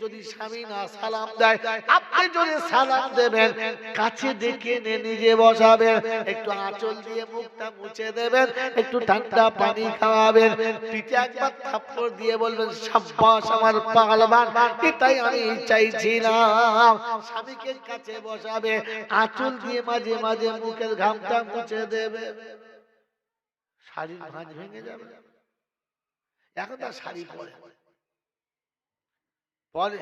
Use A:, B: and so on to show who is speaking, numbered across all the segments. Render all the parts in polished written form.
A: যদি স্বামী না সালাম দেয়, আপনি যদি সালাম দেবেন, কাছে ডেকে এনে নিজে বসাবেন, একটু আঁচল দিয়ে মুখটা মুছে দেবেন, একটু ঠান্ডা পানি খাওয়াবেন, পিঠে একবার থাপ্পড় দিয়ে বলবেন শাবাশ আমার পাগলবান, এটাই আমি চাইছিলাম। স্বামীকে কাছে বসাবে, আঁচল দিয়ে মাঝে মাঝে মুখের ঘামটা মুছে দেবে, শাড়ির ভাঁজ ভেঙে যাবে। এখন তার শাড়ি পরে পরে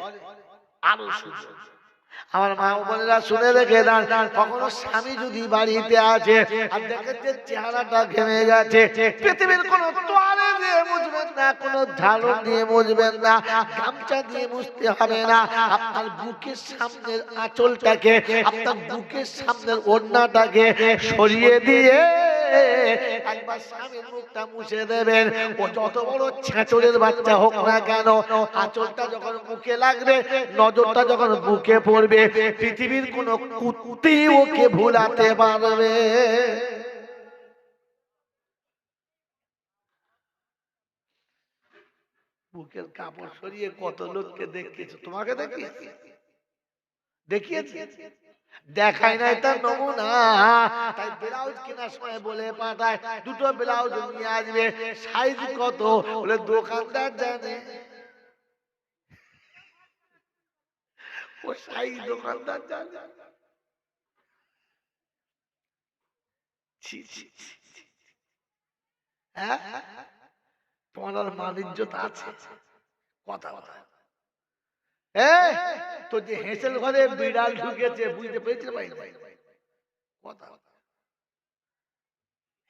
A: আরো সুন্দর। আমার মা বোনেরা শুনে রেখে দেন, কখনো স্বামী যদি বাড়িতে আছে আর দেখেন যে চেহারাটা ঘেমে গেছে, পৃথিবীর কোনো তোয়ালে দিয়ে মুছবেন না, কোনো ঝাড়ু দিয়ে মুছবেন না, গামছা দিয়ে মুছতে হবে না। আপনার বুকের সামনের আঁচলটাকে, আপনার বুকের সামনের ওড়নাটাকে সরিয়ে দিয়ে একবার স্বামীর মুখটা মুছে দেবেন। ও যত বড় ছেঁচড়ের বাচ্চা হোক না কেন, আঁচলটা যখন মুখে লাগবে, নজরটা যখন বুকে পড়বে, পৃথিবীর কোন কুত্তি ওকে ভুলাতে পারবে। বুকের কাপড় সরিয়ে কত লোককে দেখিয়েছে, তোমাকে দেখিয়েছে, দেখাই নাই তার নমুনা। তাই ব্লাউজ কেনার সময় বলে পাঠায় দুটো ব্লাউজ নিয়ে আসবে, সাইজ কত বলে দোকানদার জানে, ও সাইজ দোকানদার জানে। হ্যাঁ, তোমার মানিজ্যত আছে কথা কথা। তো যে হেঁসেল ঘরে বিড়াল ঢুকেছে বুঝতে পেরেছিল ভাই কথা।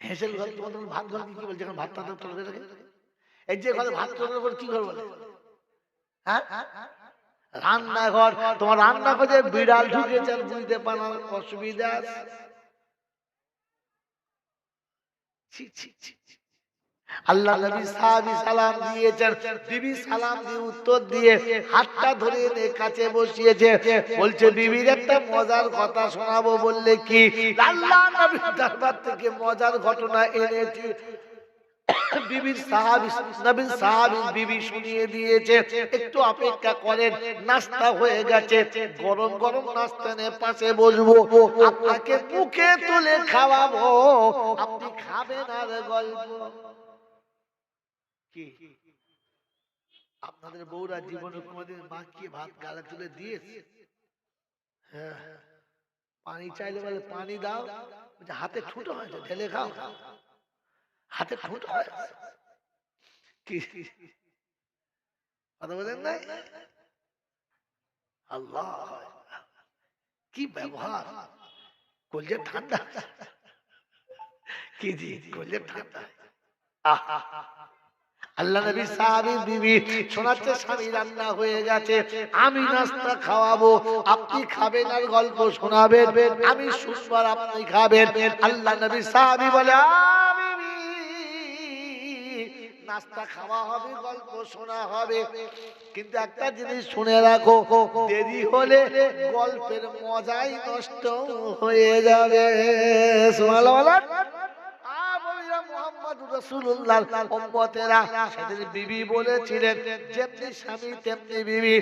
A: হেঁসেল ঘর তোমাদের ভাত ঘর কি বলছে, এখন ভাতটা তোলে রেখে, এই যে ঘরে ভাত তোলার পর কি করবো, হ্যাঁ রান্নাঘর, তোমার রান্নাঘরে বিড়াল ঢুকেছে বুঝতে পারার অসুবিধা। আল্লাহ নবী সাহাবী সালাম দিয়েছেন, বিবি সালাম দিয়ে উত্তর দিয়ে হাতটা ধরে এনে কাছে বসিয়েছে, বলছে বিবির একটা মজার কথা শোনাবো। বললে কি? আল্লাহ নবীর দরবার থেকে মজার ঘটনা এনেছি। বিবির সাহাবী, নবীর সাহাবী বিবি শুনিয়ে দিয়েছে, একটু অপেক্ষা করেন, নাস্তা হয়ে গেছে, গরম গরম নাস্তা নিয়ে পাশে বসবো, আপনাকে মুখে তুলে খাওয়াবো, আপনি খাবেন আর গল্প। কি আপনাদের বউরা জীবনে কোনোদিন মাখিয়ে ভাত গালে তুলে দিয়েছে? হ্যাঁ, পানি চাইলে বলে পানি দাও, হাতে ঠুটো হয়েছে ঢেলে খাও, হাতে ঠুটো হয়েছে। কি কথা বলেন নাই? আল্লাহ কি ব্যবহার, কলজে ঠান্ডা, কি জি কলজে ঠান্ডা। আল্লাহ নবী সাহাবী বিবি শোনাচ্ছে, স্বামী রান্না হয়ে গেছে, আমি নাস্তা খাওয়াবো, আপনি খাবেন আর গল্প শোনাবেন, আমি শুনবার আপনি খাবেন। আল্লাহ নবী সাহাবী বলে, নাস্তা খাওয়া হবে, গল্প শোনা হবে, কিন্তু একটা জিনিস শুনে রাখো, দেরি হলে গল্পের মজাই নষ্ট হয়ে যাবে। সুবহানাল্লাহ। বিবি বলেছিলেন, যেমনি স্বামী তেমনি বিবি,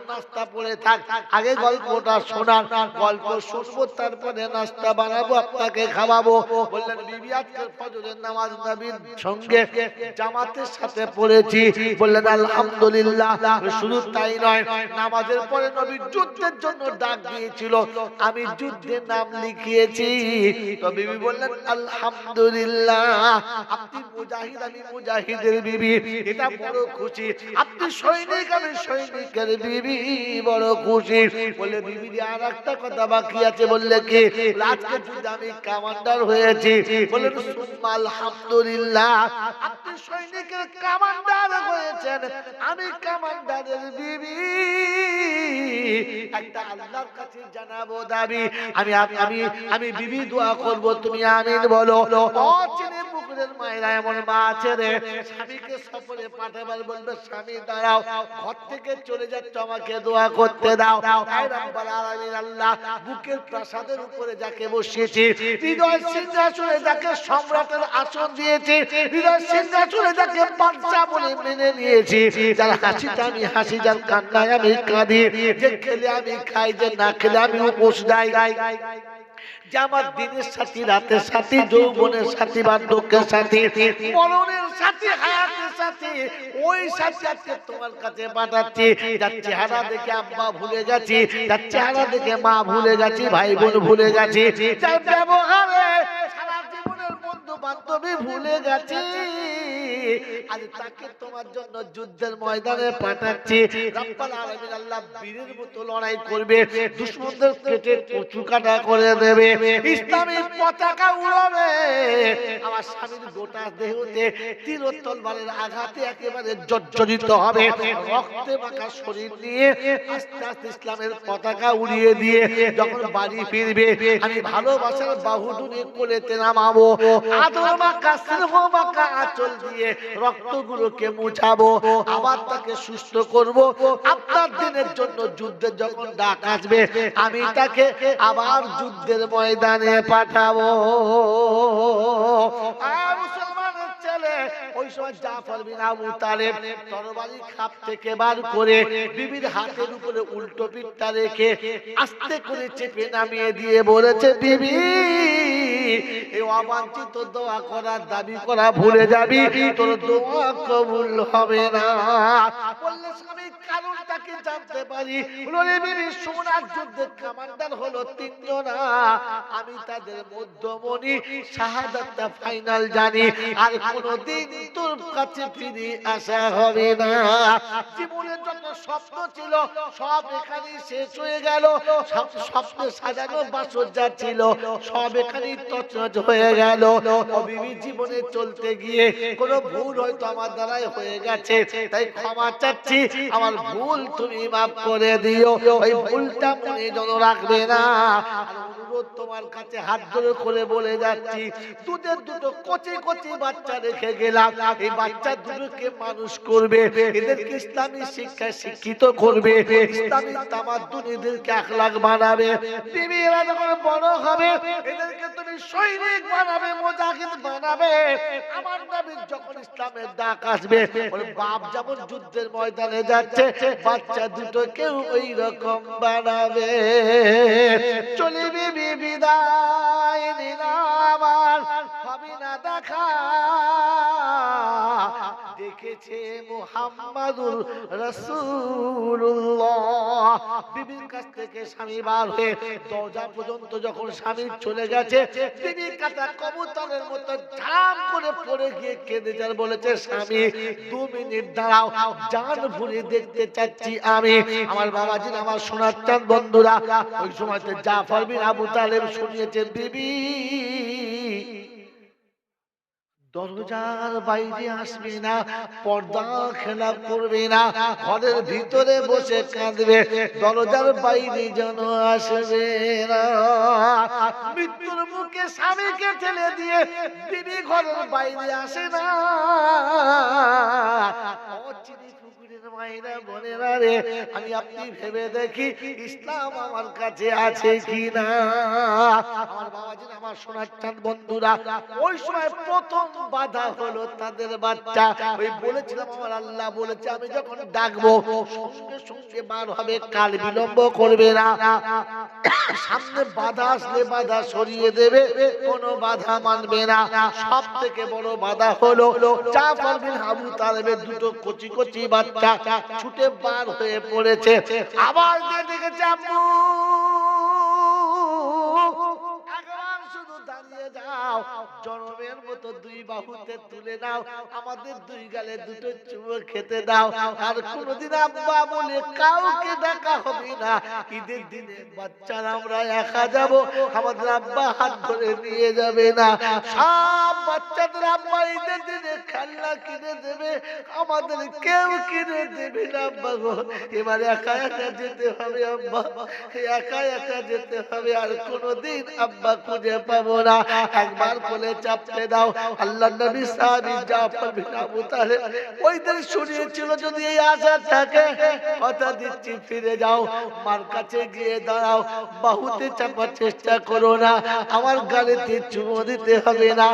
A: নাস্তা পড়ে থাক, আগে গল্পটা শোনান, গল্প শুনবো তারপরে নাস্তা বানাবো, আপনাকে খাওয়াবো। বললেন বিবি আজকের ফজরের নামাজ নবীর সঙ্গে জামাতের সাথে পড়েছি। বললেন আলহামদুলিল্লাহ। শুধু তাই নয়, নামাজের পরে নবী যুদ্ধের জন্য ডাক দিয়েছিল, আমি যুদ্ধের নাম লিখিয়েছি। তো বিবি বললেন আলহামদুলিল্লাহ, আপনি মুজাহিদ, আমি মুজাহিদের বিবি, এটা বড় খুশি। আপনি সৈনিক, আমি সৈনিকের বিবি, বড় খুশি। বলে বিবি আর একটা কথা বাকি আছে। বললে কি? আজকে যুদ্ধে আমি কমান্ডার হয়েছি। বলে আলহামদুলিল্লাহ, আপনি সৈনিকের কমান্ডার হয়েছেন, আমি কমান্ডারের বিবি। একটা আল্লাহর কাছে জানাবো দাবি, আমি আমি আমি আমি বিবি দোয়া করব, তুমি আমিন বলো। অচিনে মুখ পুকুরের মায়েরা এমন মা আছে রে, স্বামীকে সফরে পাঠাবার বলবে স্বামী দাঁড়াও, ঘর থেকে চলে যাচ্ছ, আমাকে দোয়া করতে দাও। আয় রব্বুল আলামিন আল্লাহ, বুকের প্রাসাদের উপরে যাকে বসিয়েছি, হৃদয় সিংহাসনে যাকে সম্রাটের আসন দিয়েছি, হৃদয় সিংহাসনে যাকে বাদশা বলে মেনে নিয়েছি, যার হাসিতে আমি হাসি, যার কান্নায় আমি কাঁদি, যে খেলে আমি খাই, যে না খেলে আমি উপোস দেই, যে আমার দিনের সাথী, রাতের সাথী, যৌবনের সাথী, বার্ধক্যের সাথী, মরণের সাথী, হায়াতের সাথী, ওই সাথী আজকে তোমার কাছে পাঠাচ্ছি। যার চেহারা দেখে আব্বা ভুলে গেছি, যার চেহারা দেখে মা ভুলে গেছি, ভাই বোন ভুলে গেছি, যার ব্যবহারে সারা জীবনের বন্ধু বান্ধবী ভুলে গেছি, আজ তাকে তোমার জন্য যুদ্ধের ময়দানে পাঠাচ্ছি। রব্বুল আলামিন আল্লাহ বীরের মতো লড়াই করবে, দুশমনদের কেটে কচু কাটা করে দেবে, ইসলামের পতাকা উড়াবে। আমার স্বামীর গোটা দেহতে তীর ও তলবারের আঘাতে একেবারে জর্জরিত হবে, রক্তে মাখা শরীর নিয়ে আস্তে আস্তে ইসলামের পতাকা উড়িয়ে দিয়ে যখন বাড়ি ফিরবে, আমি ভালোবাসার বাহুডুরে কোলেতে নামাবো, আদর মাখা স্নেহ মাখা আঁচল দিয়ে রক্তগুলোকে মুছাবো, আবার তাকে সুস্থ করব। আপনার দিনের জন্য যুদ্ধের যখন ডাক আসবে, আমি তাকে আবার যুদ্ধের ময়দানে পাঠাবো। মুসলমানের ছেলে ওই সময় জাফর বিন আবু তালেব তরবারি খাপ থেকে বার করে বিবির হাতের উপরে উল্টো পিঠটা রেখে আস্তে করে চেপে নামিয়ে দিয়ে বলেছে, বিবি এই অবাঞ্ছিত দোয়া করার দাবি করা ভুলে যাবি, তোর দোয়া কবুল হবে না। বললে স্বামী কারণটাকে জানতে পারি, বলে বিবি সোনার যুদ্ধের কমান্ডার হলো তিনজনা, আমি তাদের মধ্যমণি, শাহাদাতটা ফাইনাল জানি, আর কোনদিন তোর কাছে ফিরে আসা হবে না। জীবনের যত স্বপ্ন ছিল সব এখানে শেষ হয়ে গেল, সব স্বপ্নে সাজানো বাসজ্জা ছিল সব এখানে তছনছ হয়ে গেল। ও বিবি, জীবনে চলতে গিয়ে কোনো ভুল হয়তো আমার দ্বারাই হয়ে গেছে, তাই ক্ষমা চাচ্ছি, আমার ভুল তুমি মাফ করে দিও, ওই ভুলটা মনে যেন রাখবে না। আর অনুরোধ তোমার কাছে হাত ধরে করে বলে যাচ্ছি, দুধের দুটো কচি কচি বাচ্চা রেখে গেলাম, এই বাচ্চা দুটোকে মানুষ করবে, এদেরকে ইসলামী শিক্ষায় শিক্ষিত করবে, ইসলামী তামাদ্দুন, এদেরকে আখলাক বানাবে। বিবি এরা যখন বড় হবে এদেরকে তুমি সৈনিক বানাবে, মুজাহিদ বানাবে। আমার নবীর যখন ইসলামের ডাক আসবে, ওর বাপ যেমন যুদ্ধের ময়দানে যাচ্ছে, বাচ্চা দুটোকেও ওই রকম বানাবে। চলে বিবি বিদায় নিলাম, আর হবে না দেখা, দেখেছে মুহাম্মাদুর রাসূলুল্লাহ। বিবির কাছ থেকে স্বামী বার হয়ে দরজা পর্যন্ত যখন স্বামী চলে গেছে, বিবি কাটা কবুতরের মতো ঝাম করে পড়ে গিয়ে কেঁদে যার বলেছে, স্বামী 2 মিনিট দাঁড়াও, জান ভরে দেখতে চাচ্ছি আমি। আমার বাবাজি, আমার সোনার চাঁদ বন্ধুরা, ওই সময়তে জাফর বিন আবু তালেব শুনিয়েছে, বিবি দরজার বাইরে আসবে না, পর্দা খেলাপ করবে না, ঘরের ভিতরে বসে কাঁদবে, দরজার বাইরে যেন আসবে না। মৃত্যুর মুখে স্বামীকে ঠেলে দিয়ে বিবি ঘরের বাইরে আসে না। মায়েরা বোনেরা রে, আমি আপনি ভেবে দেখি ইসলাম আমার কাছে আছে কিনা। আমার বাবাজি, আমার সোনার চাঁদ বন্ধুরা, ওই সময় প্রথম বাধা হলো তাদের বাচ্চা। ওই বলেছিলাম, আমার আল্লাহ বলেছে, আমি যখন ডাকবো সঙ্গে সঙ্গে বার হবে, কাল বিলম্ব করবে না। সামনে বাধা আসলে বাধা সরিয়ে দেবে, কোনো বাধা মানবে না। সব থেকে বড় বাধা হলো জাফর বিন আবু তালেবের দুটো কচি কচি বাচ্চা ছুটে বার হয়ে পড়েছে। আবার দেখেছে, আম্মু দাঁড়িয়ে যাও, জনমের মতো 2 বাহুতে তুলে নাও, আমাদের 2 গালে 2টো চুমো খেতে দাও, আর কোনদিন আব্বা বলে কাউকে দেখা হবে না। ঈদের দিনে বাচ্চারা আমরা একা যাব, আমাদের আব্বা হাত ধরে নিয়ে যাবে না। সব বাচ্চাদের আব্বা ঈদের দিনে খেলনা কিনে দেবে, আমাদের কেউ কিনে দেবে না। আব্বা গো, এবার একা একা যেতে হবে, আব্বা একা একা যেতে হবে, আর কোনদিন আব্বা খুঁজে পাবো না। একবার কোলে চাপতে দাও। আল্লাহ নবী সাহাবী জাফর বিন আবু তালেব ওই দিন শুনিয়েছিল যদি এই আশা থাকে কথা দিচ্ছি ফিরে যাও, মার কাছে গিয়ে দাঁড়াও, বাহুতে চাপার চেষ্টা করো না, আমার গালেতে চুমো দিতে হবে না,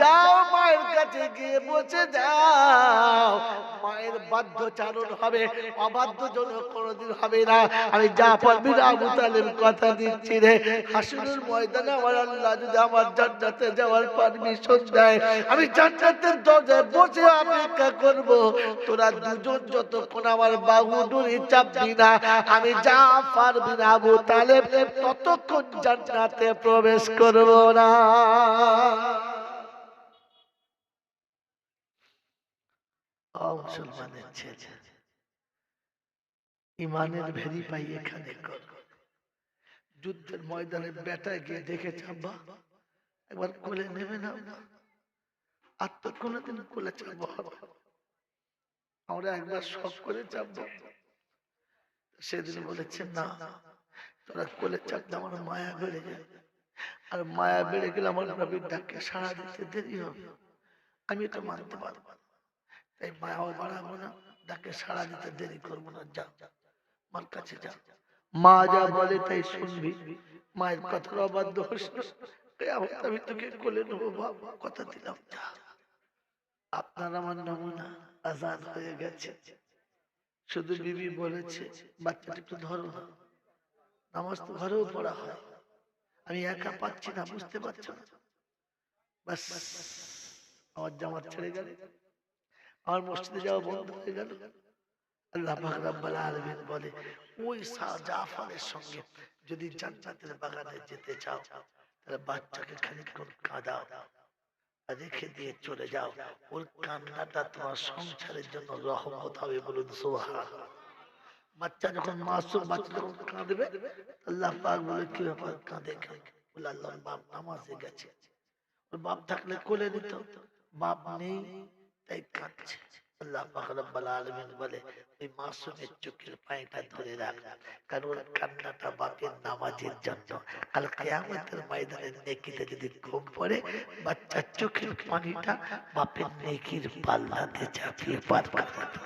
A: যাও মায়ের কাছে গিয়ে বসে যাও, মায়ের বাধ্যচারণ হবে, অবাধ্যজনক কোনোদিন হবে না। আমি জাফর বিন আবু তালেব কথা দিচ্ছি রে, হাসরের ময়দানে আমার আল্লাহ যদি আমার জান্নাতে যাওয়ার পারমিশন দেয়, আমি জান্নাতের দরজায় বসে অপেক্ষা করব, তোরা দুজন যতক্ষণ আমার বাহু ডুরি চাপবি না, আমি জাফর বিন আবু তালেব ততক্ষণ জান্নাতে প্রবেশ করব না। ও মুসলমানের ছেলে, ইমানের ভেরিফাই এখানে কর। যুদ্ধের ময়দানে বেটায় গিয়ে দেখে চাপবা, একবার কোলে নেবে না, আর তো কোনোদিন কোলে চাপবো হবে, আমরা একবার শখ করে চাপবো। সেদিন বলেছে না, তোরা কোলে চাপতে আমার মায়া বেড়ে যায়, আর মায়া বেড়ে গেলে আমার নবীর ডাকে সাড়া দিতে দেরি হবে, আমি এটা মানতে পারবো না, তাই মায়াও বাড়াবো না, ডাকে সাড়া দিতে দেরি করবো না, যা মার কাছে যা, মা যা বলে তাই শুনবি, মায়ের কথার অবাধ্য হোস না, আমি তোকে কোলে নেবো বাবা, কথা দিলাম, যা। আপনার আমার নমুনা আজাদ হয়ে গেছে, শুধু বিবি বলেছে বাচ্চাটা একটু ধরো না, নামাজ তো ঘরেও পড়া হয়, আমি একা পাচ্ছি না, বুঝতে পারছো না, বাস আমার জামাত ছেড়ে গেল, আমার মসজিদে যাওয়া বন্ধ হয়ে গেল। আল্লাহ পাক রব্বুল আলামিন বলে ওই জাফরের সঙ্গে যদি জান্নাতের বাগানে যেতে চাও, তাহলে বাচ্চাকে খানিকক্ষণ কাঁদাও, রেখে দিয়ে চলে যাও, ওর কান্নাটা তোমার সংসারের জন্য রহমত হবে, বলুন সুবহানাল্লাহ। বাচ্চা যখন মাসুম, বাচ্চা যখন কাঁদবে, আল্লাহ পাক বলে কি ব্যাপার কাঁদে কেন, বলে আল্লাহর বাপ নামাজে গেছে, ওর বাপ থাকলে কোলে নিত, বাপ নেই তাই কাঁদছে। আল্লাহ পাক রব্বুল আলামিন বলে ওই মাসুমের চোখের পানিটা ধরে রাখ, কারণ ওর কান্নাটা বাপের নামাজের জন্য, কাল কিয়ামতের ময়দানে নেকিতে যদি কম পড়ে, বাচ্চার চোখের পানিটা বাপের নেকির পাল্লাতে চাপিয়ে পার করে দেবে।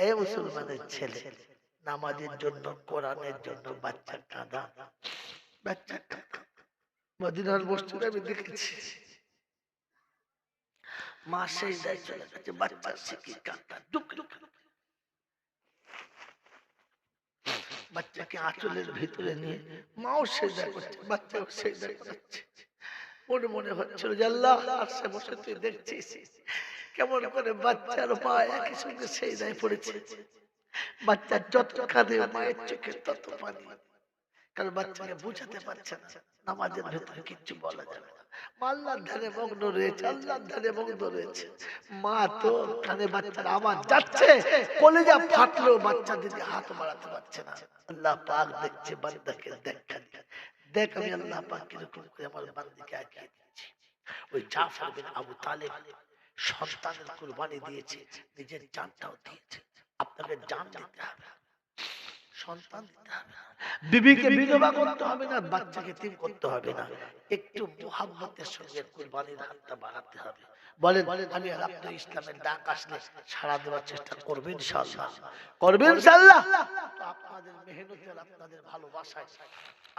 A: এই মুসলমানের ছেলে, নামাজের জন্য, কোরআনের জন্য বাচ্চা কাঁদা, বাচ্চা কাঁদা। মদিনার মসজিদে আমি দেখেছি, মা সেই দায় চলে গেছে, বাচ্চা শিখি কাঁদা, ডুক ডুক, বাচ্চাকে আঁচলের ভিতরে নিয়ে মাও সেজদা করছে, বাচ্চাও সেজদা করছে। মনে মনে হচ্ছিল যে আল্লাহ আরশে বসে তুই দেখছিস কেমন করে বাচ্চার মা একই সঙ্গে সেজদায় পড়েছে। বাচ্চা যত কাঁদে মায়ের চোখে তত পানি, কারণ বাচ্চাকে বুঝাতে পারছে না নামাজের ভেতরে কিচ্ছু বলা যাবে না, আল্লাহর ধ্যানে মগ্ন রয়েছে, আল্লাহর ধ্যানে মগ্ন রয়েছে। মা তো কানে বাচ্চার আওয়াজ যাচ্ছে, কলিজা ফাটলেও বাচ্চা দিকে হাত বাড়াতে পারছে না। আল্লাহ পাক দেখছে বান্দাকে, দেখ আমি আল্লাহ পাক কিরকম করে আমার বান্দাকে আঁকিয়ে দিচ্ছি। ওই জাফর বিন আবু তালেব সন্তানের কুরবানি দিয়েছে, নিজের জানটাও দিয়েছে। আপনাকে জান দিতে হবে, সন্তান দিতে হবে, বিবিকে বিধবা করতে হবে না, বাচ্চাকে তিম করতে হবে না, একটু মুহাব্বতের সঙ্গে কুরবানির হাতটা বাড়াতে হবে। বলেন আমি আপনি ইসলামের ডাক আসলে সাড়া দেওয়ার চেষ্টা করবেন ইনশাআল্লাহ, করবেন ইনশাআল্লাহ। তো আপনাদের মেহনতের, আপনাদের ভালোবাসায়,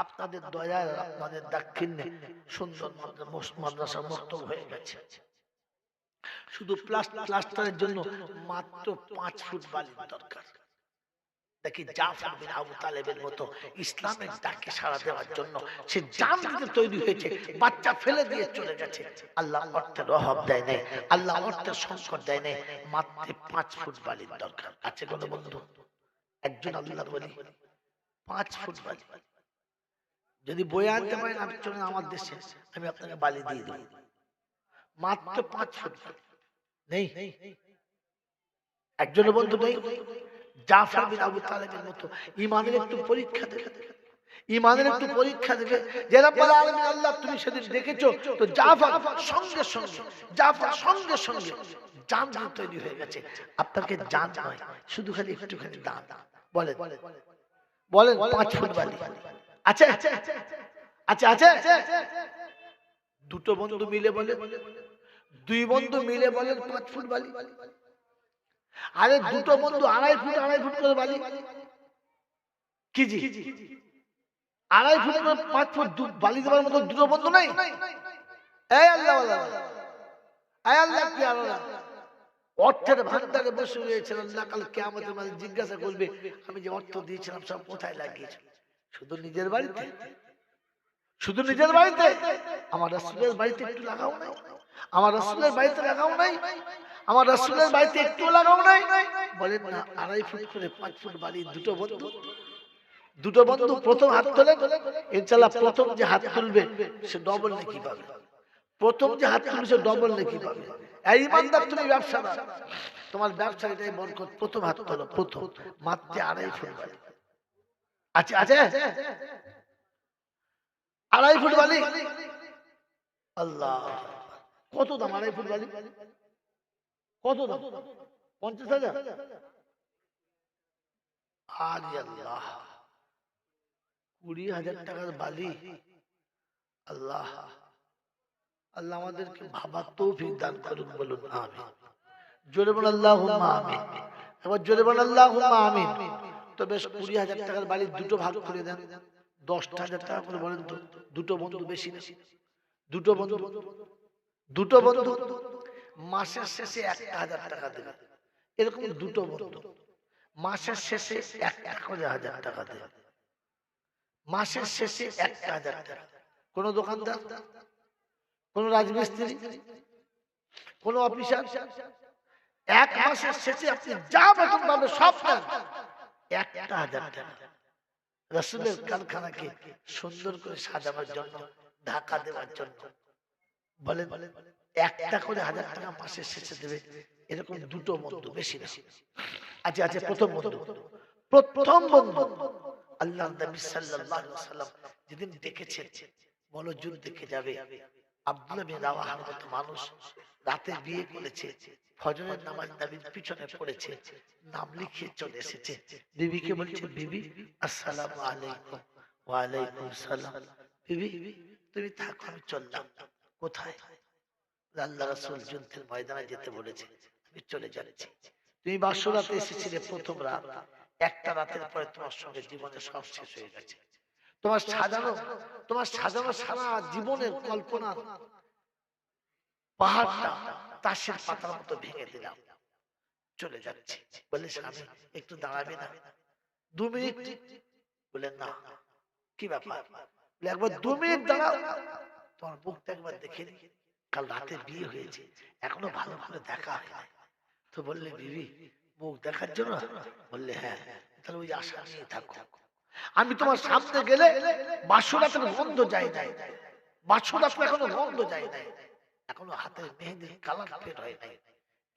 A: আপনাদের দয়ায়, আপনাদের দাক্ষিণ্যে সুন্দর মাদ্রাসা মুক্ত হয়ে গেছে। শুধু প্লাস্টারের জন্য মাত্র 5 ফুট বালির দরকার। দেখি জাফর বিন আবু তালেবের মতো ইসলামের ডাকে সাড়া দেওয়ার জন্য সে জান দিতে তৈরি হয়েছে, বাচ্চা ফেলে দিয়ে চলে গেছে। আল্লাহ অর্থের অভাব দেয় নাই, আল্লাহ অর্থের সংকট দেয় নাই, মাত্র 5 ফুট বালির দরকার আছে। কোন বন্ধু একজন আল্লাহর ওলি 5 ফুট বালি যদি বয়ে আনতে পারেন, আপনি চলেন আমার দেশে, আমি আপনাকে বালি দিয়ে দেব, মাত্র 5 ফুট নেই। একজন বন্ধু নেই। জাফর বিন আবু তালেবের মতো ইমানের একটু পরীক্ষা দেবে, ইমানের একটু পরীক্ষা দেবে। যে রব্বুল আলামিন আল্লাহ তুমি সেদিন দেখেছো, তো জাফর সঙ্গে সঙ্গে জান তৈরি হয়ে গেছে। আপনাকে জান নয়, শুধু খালি একটুখানি দান। বলেন 5 ফুট বালি আছে, আছে আছে। দুটো বন্ধু মিলে বলে, দুই বন্ধু মিলে বলেন 5 ফুট বালি। আরে দুটো বন্ধু 2.5 ফুট করে বালি, কি জি 2.5 ফুট করে 5 ফুট বালি দেওয়ার মতো দুটো বন্ধু নাই? এই আল্লাহ এই আল্লাহ কি আল্লাহ অর্থের ভান্ডারে বসে রয়েছেন, আল্লাহ কাল কিয়ামতের মাঝে জিজ্ঞাসা করবে আমি যে অর্থ দিয়েছিলাম সব কোথায় লাগিয়েছিলাম? শুধু নিজের বাড়িতে, শুধু নিজের বাড়িতে? আমার রাসূলের বাড়িতে একটু লাগাও নাই? আমার রাসূলের বাড়িতে লাগাও নাই? আমার রাসূলের বাড়িতে একটু লাগাও নাই? বলেন না 2.5 ফুট করে 5 ফুট বালি দুটো বন্ধু, দুটো বন্ধু প্রথম হাত তোলেন, ইনশাআল্লাহ প্রথম যে হাত তুলবে সে ডবল নেকি পাবে। প্রথম যে হাত তুলবে সে ডবল নেকি পাবে। এই ইমানদার তুমি ব্যবসাদার, তোমার ব্যবসা এটাই বরকত। প্রথম হাত তোলো, প্রথম মাত্র 2.5 ফুট বালি আছে, আছে 2.5 ফুট বালি। আল্লাহ কত দাম 2.5 ফুট বালি? কত দাম? 50,000? আরে আল্লাহ 20,000 টাকার বালি। আল্লাহ আল্লাহ আমাদেরকে ভাবার তৌফিক দান করুন, বলুন আমিন। জোরে বলুন আল্লাহুম্মা আমিন। এবার জোরে বলুন আল্লাহুম্মা আমিন। তো বেশ 20,000 টাকার বালি দুটো ভাগ করে দেন, 10,000 টাকা করে বলেন তো। দুটো বন্ধু বেশি না? দুটো বন্ধু, দুটো বন্ধু মাসের শেষে 1,000 টাকা দেবে। এরকম দুটো বন্ধু মাসের শেষে 1 করে 1,000 টাকা দেবে। মাসের শেষে 1,000 টাকা। কোন দোকানদার, কোন রাজমিস্ত্রি, কোন অফিসার, 1 মাসের শেষে আপনি যা বেতন পাবেন সব দেন 1,000 টাকা। রাসূলের কারখানাকে সুন্দর করে সাজানোর জন্য, ঢাকা দেওয়ার জন্য বলেন 1 করে 1,000 টাকা মাসের শেষে দেবে। এরকম দুটো বন্ধু বেশি না? আচ্ছা আচ্ছা প্রথম বন্ধু, প্রথম বন্ধু আল্লাহর নবী সাল্লাল্লাহু আলাইহি ওয়াসাল্লাম যেদিন দেখেছেন বলো যুদ্ধ দেখে যাবে, আব্দুল্লাহ বিন রাওয়াহার মতো মানুষ রাতে বিয়ে করেছে, ফজরের নামাজ নবীর পিছনে পড়েছে, নাম লিখিয়ে চলে এসেছে। বিবিকে বলছে বিবি আসসালামু আলাইকুম। ওয়া আলাইকুম সালাম। বিবি তুমি থাকো আমি চললাম। কোথায়? আল্লাহ রাসূল যুদ্ধের ময়দানে যেতে বলেছে, আমি চলে যাচ্ছি। তুমি বাসরাতে এসেছিলে প্রথম রাত, একটা রাতের পরে তোমার সঙ্গে জীবনে সব শেষ হয়ে গেছে। তোমার সাজানো সারা জীবনের কল্পনা পাহাড়টা তাসের পাতার মতো ভেঙে দিলাম, চলে যাচ্ছি। বলে স্বামী একটু দাঁড়াবে না 2 মিনিট? বলে না। কি ব্যাপার? বলে একবার 2 মিনিট দাঁড়াও, তোমার মুখটা একবার দেখে নি, কাল রাতে বিয়ে হয়েছে এখনো ভালো ভালো দেখা হয় না। তো বললে বিবি মুখ দেখার জন্য? বললে হ্যাঁ। তাহলে ওই আশা নিয়ে থাকো। আমি তোমার সামনে গেলে বাসরাতের গন্ধ যায় নাই, বাসরাত এখনো গন্ধ যায় নাই, এখনো হাতের মেহেদির কালার ফেড হয় নাই,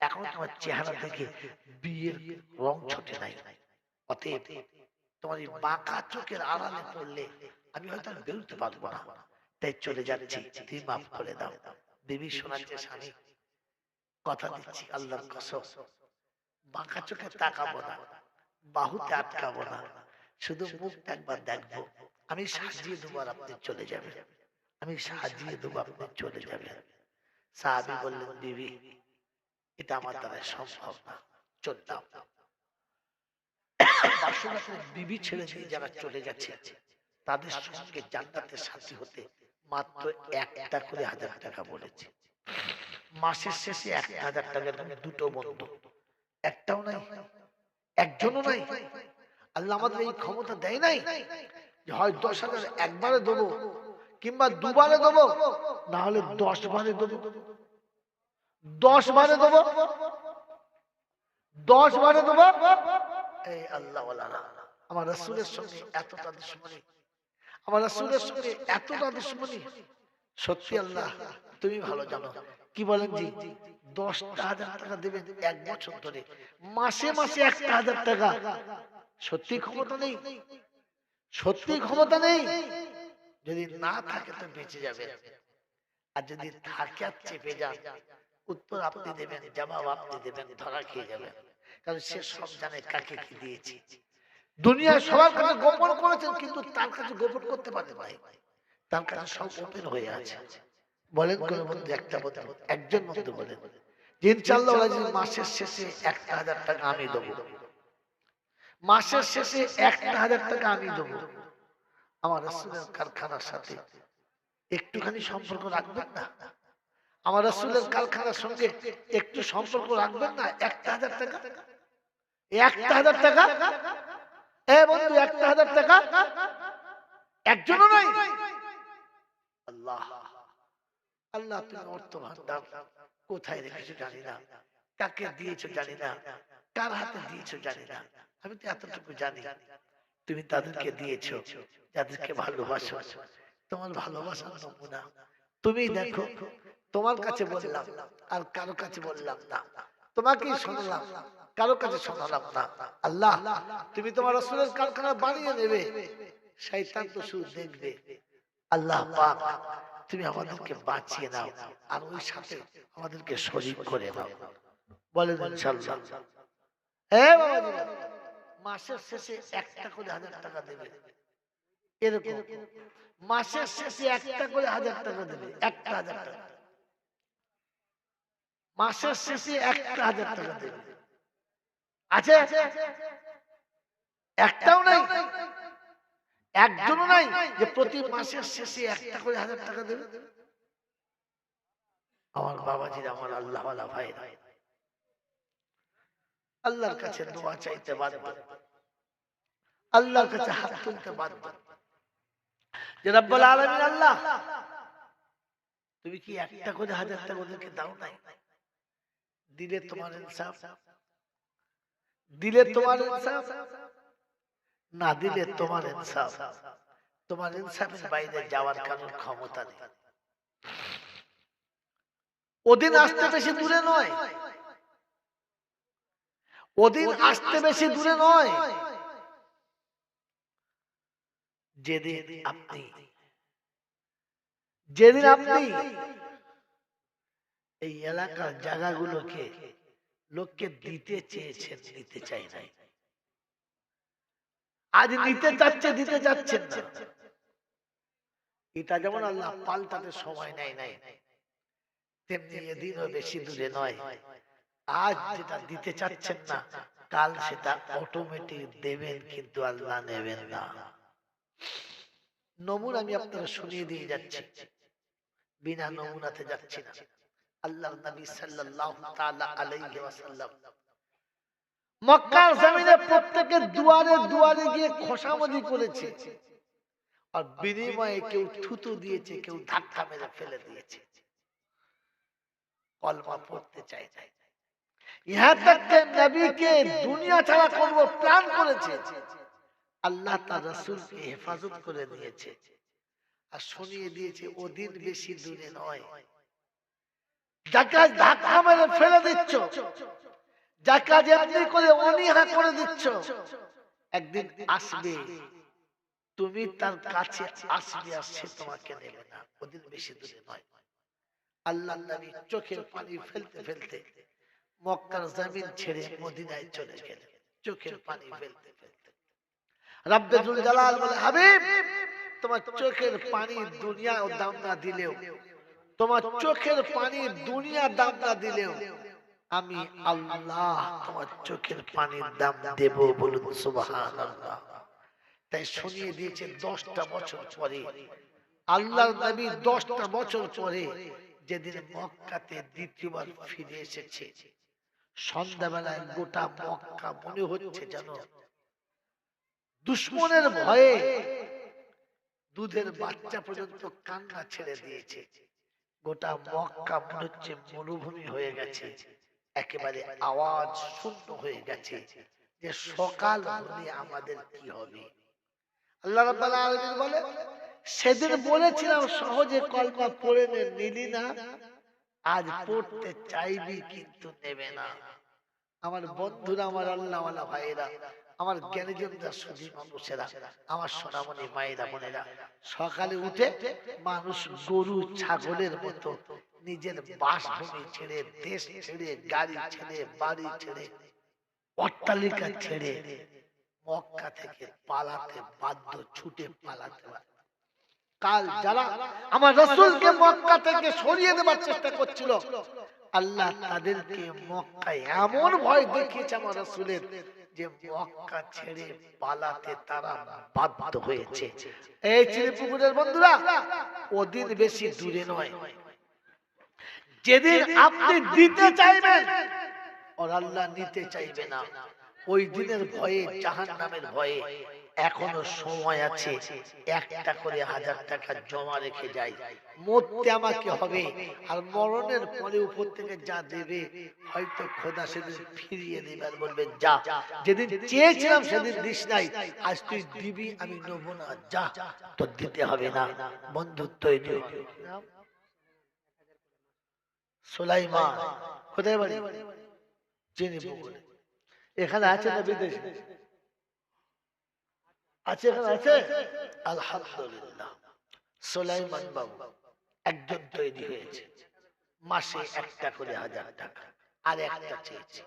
A: এখনো তোমার চেহারা দেখে বিয়ের রং ছোটে নাই। অতএব তোমার এই বাঁকা চোখের আড়ালে পড়লে আমি হয়তো আর বেরোতে পারবো না, তাই চলে যাচ্ছি, তুমি মাফ করে দাও। বিবি শোনাচ্ছে স্বামী কথা দিচ্ছি আল্লাহর কসম, বাঁকা চোখে তাকাবো না, বাহুতে আটকাবো না, শুধু মুখটা একবার দেখবো। আমি সাজিয়ে দেবো আর আপনি চলে যাবেন, আমি সাজিয়ে দেবো আপনি চলে যাবেন। সাহাবী বললেন বিবি এটা আমার দ্বারা সম্ভব না, চললাম। বাসরাতের বিবি ছেড়ে দিয়ে যারা চলে গেছে তাদের সঙ্গে জান্নাতের সাথী হতে মাত্র 1 করে 1,000 টাকা বলেছে। মাসের শেষে 1,000 টাকার দুটো বন্ধু, একটাও নাই, একজনও নাই। আল্লাহ আমাদের এই ক্ষমতা দেয় নাই যে হয় 10,000 একবারে দেবো কিংবা দুবারে দেবো, না হলে 10 বারে দেবো, 10 বারে দেবো, 10 বারে দেবো। এই আল্লাহ ওয়ালারা আমার রাসূলের সঙ্গে এতটা দুশমনী, আমার রাসূলের সঙ্গে এতটা দুশমনী, সত্যি আল্লাহ তুমি ভালো জানো। কি বলেন জি 10,000 টাকা দেবেন 1 বছর ধরে, মাসে মাসে 1,000 টাকা। সত্যি ক্ষমতা নেই, সত্যি ক্ষমতা নেই। যদি না থাকে তো বেঁচে যাবে, আর যদি থাকে আর চেপে যান উত্তর আপনি দেবেন, জবাব আপনি দেবেন, ধরা খেয়ে যাবেন। কারণ সে সব জানে কাকে কি দিয়েছি। দুনিয়া সবার কাছে গোপন করেছেন কিন্তু তার কাছে গোপন করতে পারে নাই, তার কাছে সব ওপেন হয়ে আছে। বলেন কোন বন্ধু, একটা বন্ধু, একজন বন্ধু বলেন যে ইনশাআল্লাহ মাসের শেষে 1000 টাকা আমি দেবো, মাসের শেষে 1000 টাকা আমি দেবো। আমার রাসূলের কারখানার সাথে একটুখানি সম্পর্ক রাখবেন না? আমার রাসূলের কারখানার সঙ্গে একটু সম্পর্ক রাখবেন না? 1000 টাকা, 1000 টাকা, এ বন্ধু 1000 টাকা একজনও নাই। আল্লাহ আল্লাহ, তুমি অর্থ ভান্ডার কোথায় রেখেছো জানি না, কাকে দিয়েছো জানি না, কার হাতে দিয়েছো জানি না, আমি তো এতটুকু জানি তুমি তাদেরকে দিয়েছো যাদেরকে ভালোবাসো। তোমার ভালোবাসার নমুনা তুমি দেখো। তোমার কাছে বললাম আর কারো কাছে বললাম না, তোমাকেই শোনালাম, কারো কাছে শোনালাম না। আল্লাহ, তুমি তোমার রাসূলের কারখানা বানিয়ে নেবে, শয়তান তো শুধু দেখবে। আল্লাহ পাক, তুমি আমাদেরকে বাঁচিয়ে নাও আর ওই সাথে আমাদেরকে শরীক করে নাও। বলেন ইনশাআল্লাহ। এ বাবাজি, মাসের শেষে একটা করে 1000 টাকা দেবে, এরকম মাসের শেষে একটা করে 1000 টাকা দেবে, 1000 টাকা মাসের শেষে 1000 টাকা দেবে। আছে? একটাও নাই, একজনও নাই যে প্রতি মাসের শেষে একটা করে 1000 টাকা দেবে। আমার বাবাজিরা, আমার আল্লাহওয়ালা ভাইরা, আল্লাহর কাছে দোয়া চাইতে বাধ্য, আল্লাহর কাছে হাত তুলতে বাধ্য যে রব্বুল আলামিন, আল্লাহ তুমি কি একটা করে 1000 টাকা ওদেরকে দাও নাই? দিলে তোমার ইনসাফ, দিলে তোমার ইনসাফ, না দিলে তোমার ইনসাফ। তোমার ইনসাফের বাইরে যাওয়ার কারণ ক্ষমতা নেই। ওদিন আসতে বেশি দূরে নয়, ওদিন আসতে বেশি দূরে নয় যেদিন আপনি এই এলাকার জায়গাগুলোকে লোককে দিতে চেয়েছেন, দিতে চাই নাই, আজ নিতে চাচ্ছে, দিতে চাচ্ছেন না। এটা যেমন আল্লাহ পাল্টাতে সময় নেয় নাই, তেমনি এদিনও বেশি দূরে নয়। আজ যেটা দিতে চাচ্ছেন না, কাল সেটা অটোমেটিক দেবেন, কিন্তু আল্লাহ নেবেন না। নমুনা আমি আপনারা শুনিয়ে দিয়ে যাচ্ছি, বিনা নমুনাতে যাচ্ছি না। আল্লাহর নবী সাল্লাল্লাহু তাআলা আলাইহি ওয়াসাল্লাম মক্কার জমিনে প্রত্যেকের দুয়ারে দুয়ারে গিয়ে খোশামদি করেছে, আর বিনিময়ে কেউ থুতু দিয়েছে, কেউ ধাক্কা মেরে ফেলে দিয়েছে, কলমা পড়তে চায় নাই। ইহা তক কে নবীকে দুনিয়া ছাড়া করব প্ল্যান করেছে, আল্লাহ তার রাসূলকে হেফাজত করে দিয়েছে আর শুনিয়ে দিয়েছে ওদিন বেশি দূরে নয়। যাকে ধাক্কা মেরে ফেলে দিচ্ছ, যাকে যেমনি করে অনীহা করে দিচ্ছ, একদিন আসবে, তুমি তার কাছে আসবে আর সে তোমাকে নেবে না। ওদিন বেশি দূরে নয়। আল্লাহর নবী চোখের পানি ফেলতে ফেলতে মক্কার জমিন ছেড়ে মদিনায় চলে গেলেন, চোখের পানি ফেলতে ফেলতে। রব্বে যুল জালাল বলে, হাবিব, তোমার চোখের পানি দুনিয়া দাম না দিলেও, তোমার চোখের পানি দুনিয়া দাম না দিলেও আমি আল্লাহ তোমার চোখের পানির দাম দেব। বলুন সুবহানাল্লাহ। তাই শুনিয়ে দিয়েছে 10টা বছর পরে, আল্লাহর নবী 10টা বছর পরে যেদিন মক্কাতে দ্বিতীয়বার ফিরে এসেছে, সন্ধ্যাবেলায় গোটা মক্কা মনে হচ্ছে যেন দুশমনের ভয়ে দুধের বাচ্চা পর্যন্ত কান্না ছেড়ে দিয়েছে। গোটা মক্কা মনে হচ্ছে মরুভূমি হয়ে গেছে, একেবারে আওয়াজ শূন্য হয়ে গেছে যে সকাল হলে আমাদের কি হবে। আল্লাহ রাব্বুল আলামিন বলে, সেদিন বলেছিলাম সহজে কলমা পড়ে নিলি না, আজ পড়তে চাইবি কিন্তু নেবে না। আমার বন্ধুরা, আমার আল্লাহওয়ালা ভাইয়েরা, আমার জ্ঞানীজনরা, সুধী মানুষেরা, আমার সোনামণি মায়েরা বোনেরা, সকালে উঠে মানুষ গরু ছাগলের মতো নিজের বাসভূমি ছেড়ে, দেশ ছেড়ে, গাড়ি ছেড়ে, বাড়ি ছেড়ে, অট্টালিকা ছেড়ে মক্কা থেকে পালাতে বাধ্য, ছুটে পালাতে বাধ্য। কাল যারা আমার রাসূলকে মক্কা থেকে সরিয়ে দেওয়ার চেষ্টা করছিল, আল্লাহ তাদেরকে মক্কায় এমন ভয় দেখিয়েছে আমার রাসূলের যে মক্কা ছেড়ে পালাতে তারা বাধ্য হয়েছে। এই চিড়িপুকুরের বন্ধুরা, ওদিন বেশি দূরে নয়, যেদিন আপনি দিতে চাইবেন আর আল্লাহ নিতে চাইবে না, ওই দিনের ভয়ে, জাহান্নামের ভয়ে এখনো সময় আছে। একটা করে 1000 টাকা জমা রেখে যাই, মরতে আমাকে হবে, আর মরণের পরে উপর থেকে যা দেবে হয়তো খোদা সেদিন ফিরিয়ে দেবে আর বলবে যা, যেদিন চেয়েছিলাম সেদিন দিস নাই, আজ তুই দিবি, আমি নেবো না, যা, তোর দিতে হবে না। বন্ধুত্ব তৈরি। সুলাইমান কোথায় বাড়ি? চিনিপুকুরে। এখানে আছে না বিদেশে আছে? এখানে আছে। আলহামদুলিল্লাহ, সুলাইমান বাবু একজন তৈরি হয়েছে, মাসে একটা করে 1000 টাকা, আর একটা চেয়েছে,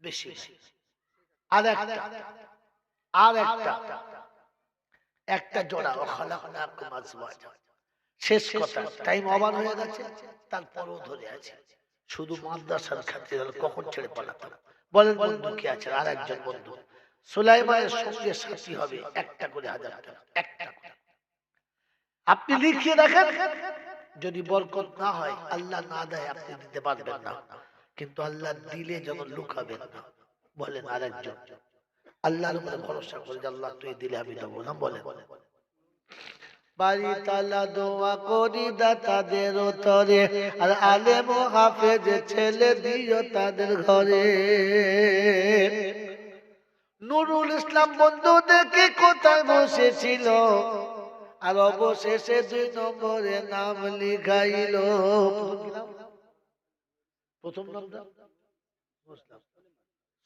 A: বেশি আর একটা জোড়া। খালাকনাকুম আজওয়াজা। শেষ কথা, টাইম ওভার হয়ে গেছে, তারপরও ধরে আছে, শুধু মাদ্রাসার খাতিরে কখন ছেড়ে পালাতাম। বলেন বন্ধু কি আছে? আর একজন বন্ধু সুলাইমানের সঙ্গে সাথী হবে, একটা করে 1000 টাকা, একটা করে। আপনি লিখিয়ে রাখেন, যদি বরকত না হয়, আল্লাহ না দেয়, আপনি দিতে পারবেন না, কিন্তু আল্লাহ দিলে যেন লুকাবেন না। বলেন আর একজন, আল্লাহর উপরে ভরসা করে যে আল্লাহ তুই দিলে আমি দেবো না। বলেন বাড়ি তালা দোয়া করি দাতাদের তরে, আর আলেম ও হাফেজ ছেলে দিও তাদের ঘরে। নুরুল ইসলাম বন্ধু দেখে কোথায় বসেছিল, আর অবশেষে 2 নম্বরে নাম লিখাইল। প্রথম নামটা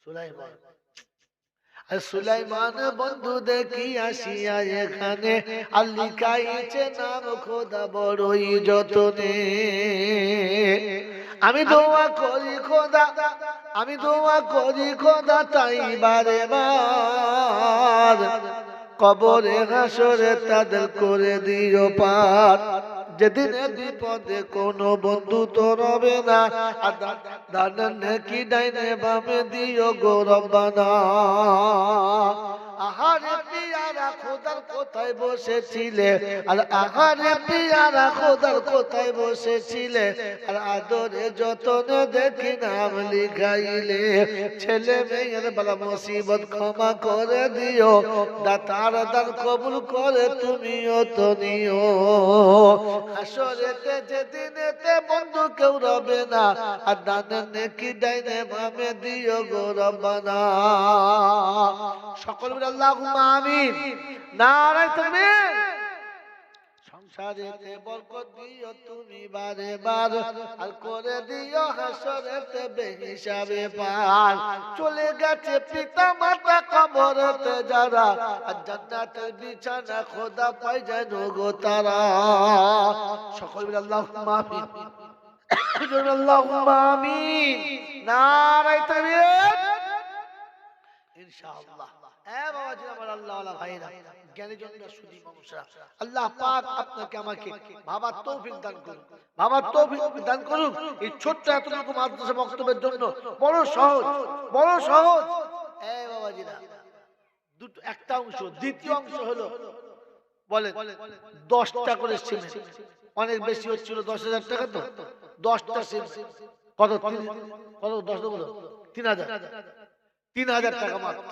A: সুলাইমান। আর সুলাইমান বন্ধু দেখি আসিয়া এখানে, আর লিখাইছে নাম খোদা বড়ই যতনে। আমি দোয়া করি খোদা, আমি দোয়া করি খোদা, তাই বারে বার কবরে হাসরে তাদের করে দিও পার। যেদিন বিপদে কোনো বন্ধু তো রবে না, ডানে কি ডাইনে বামে দিও গো রব্বানা। আহারে পিয়ারা খোদার কোথায় বসেছিলে, আর আহারে পিয়ারা খোদার কোথায় বসেছিলে, আর আদরে যতনে দেখি নাম লিখাইলে। ছেলে মেয়ের বালা মুসিবত ক্ষমা করে দিও, দাতার দান কবুল করে তুমিও তো নিও। হাসরেতে যেদিনেতে বন্ধু কেউ রবে না, আর ডানে নেকি ডাইনে বামে দিও গো রব্বানা। সকল বলে আল্লাহুম্মা আমিন। নারায়ে তাকবীর। সংসারেতে বরকত দিও তুমি বারে বার, আর করে দিও হাসরেতে বেহিসাবে পার। চলে গেছে পিতা মাতা কবরেতে যারা, আর জান্নাতের বিছানা খোদা পাই যেন গো তারা। সকল বলে আল্লাহুম্মা আমিন। আল্লাহুম্মা আমিন। নারায়ে তাকবীর। ইনশাআল্লাহ। বাবাজি আমার আল্লাহওয়ালা ভাইরা, জ্ঞানী জনরা, সুধী মানুষরা, আল্লাহ পাক আপনাকে আমাকে ভাবার তৌফিক দান করুন, ভাবার তৌফিক দান করুন। এই ছোট্ট এতটুকু মাদ্রাসা বক্তব্যের জন্য বড় সহজ, বড় সহজ। বাবাজিরা, দুটো, একটা অংশ, দ্বিতীয় অংশ হলো বলেন 10টা করে সিমেন্ট, অনেক বেশি হচ্ছিল, 10,000 টাকা, তো 10টা সিমেন্ট কত? কত? 10 গুলো 3000, 3000 টাকা মাত্র।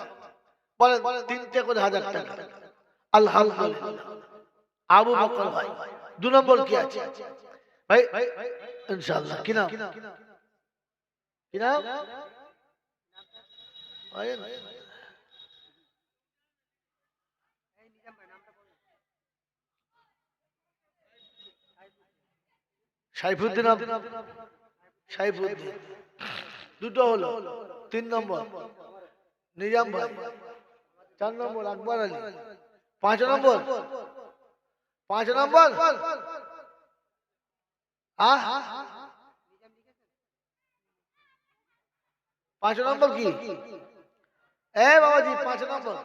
A: বলেন 3টে করে 1000 টাকা। আলহামদুলিল্লাহ। আবু বকর ভাই 2 নম্বর কি আছে ভাই? ইনশাআল্লাহ। কি নাম? কি নাম? সাইফুদ্দিন। সাইফুদ্দিন। দুটো হলো। 3 নম্বর নিজাম ভাই, 4 নম্বর আকবর আলী, 5 নম্বর 5 নম্বর 5 নম্বর কি? বাবাজি 5 নম্বর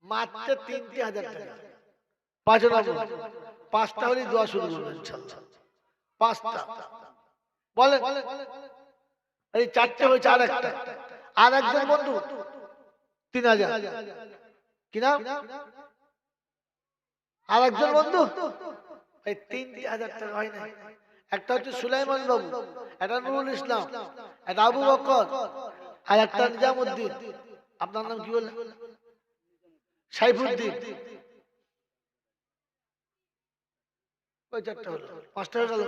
A: মাত্র 3,000 টাকা। 5 নম্বর 5টা হলে দোয়া শুরু করবেন ইনশাআল্লাহ 5টা বলেন এই 4টে হয়েছে আর একজন বন্ধু 3000 কি নাম আর একজন বন্ধু এই 3000 টাকা হয় না একটা হচ্ছে সুলাইমান বাবু একটা নুরুল ইসলাম একটা আবু বকর আর একটা নিজামউদ্দিন আপনার নাম কি বললেন সাইফুদ্দিন ওই 4টা হলো 5টা হয়ে গেল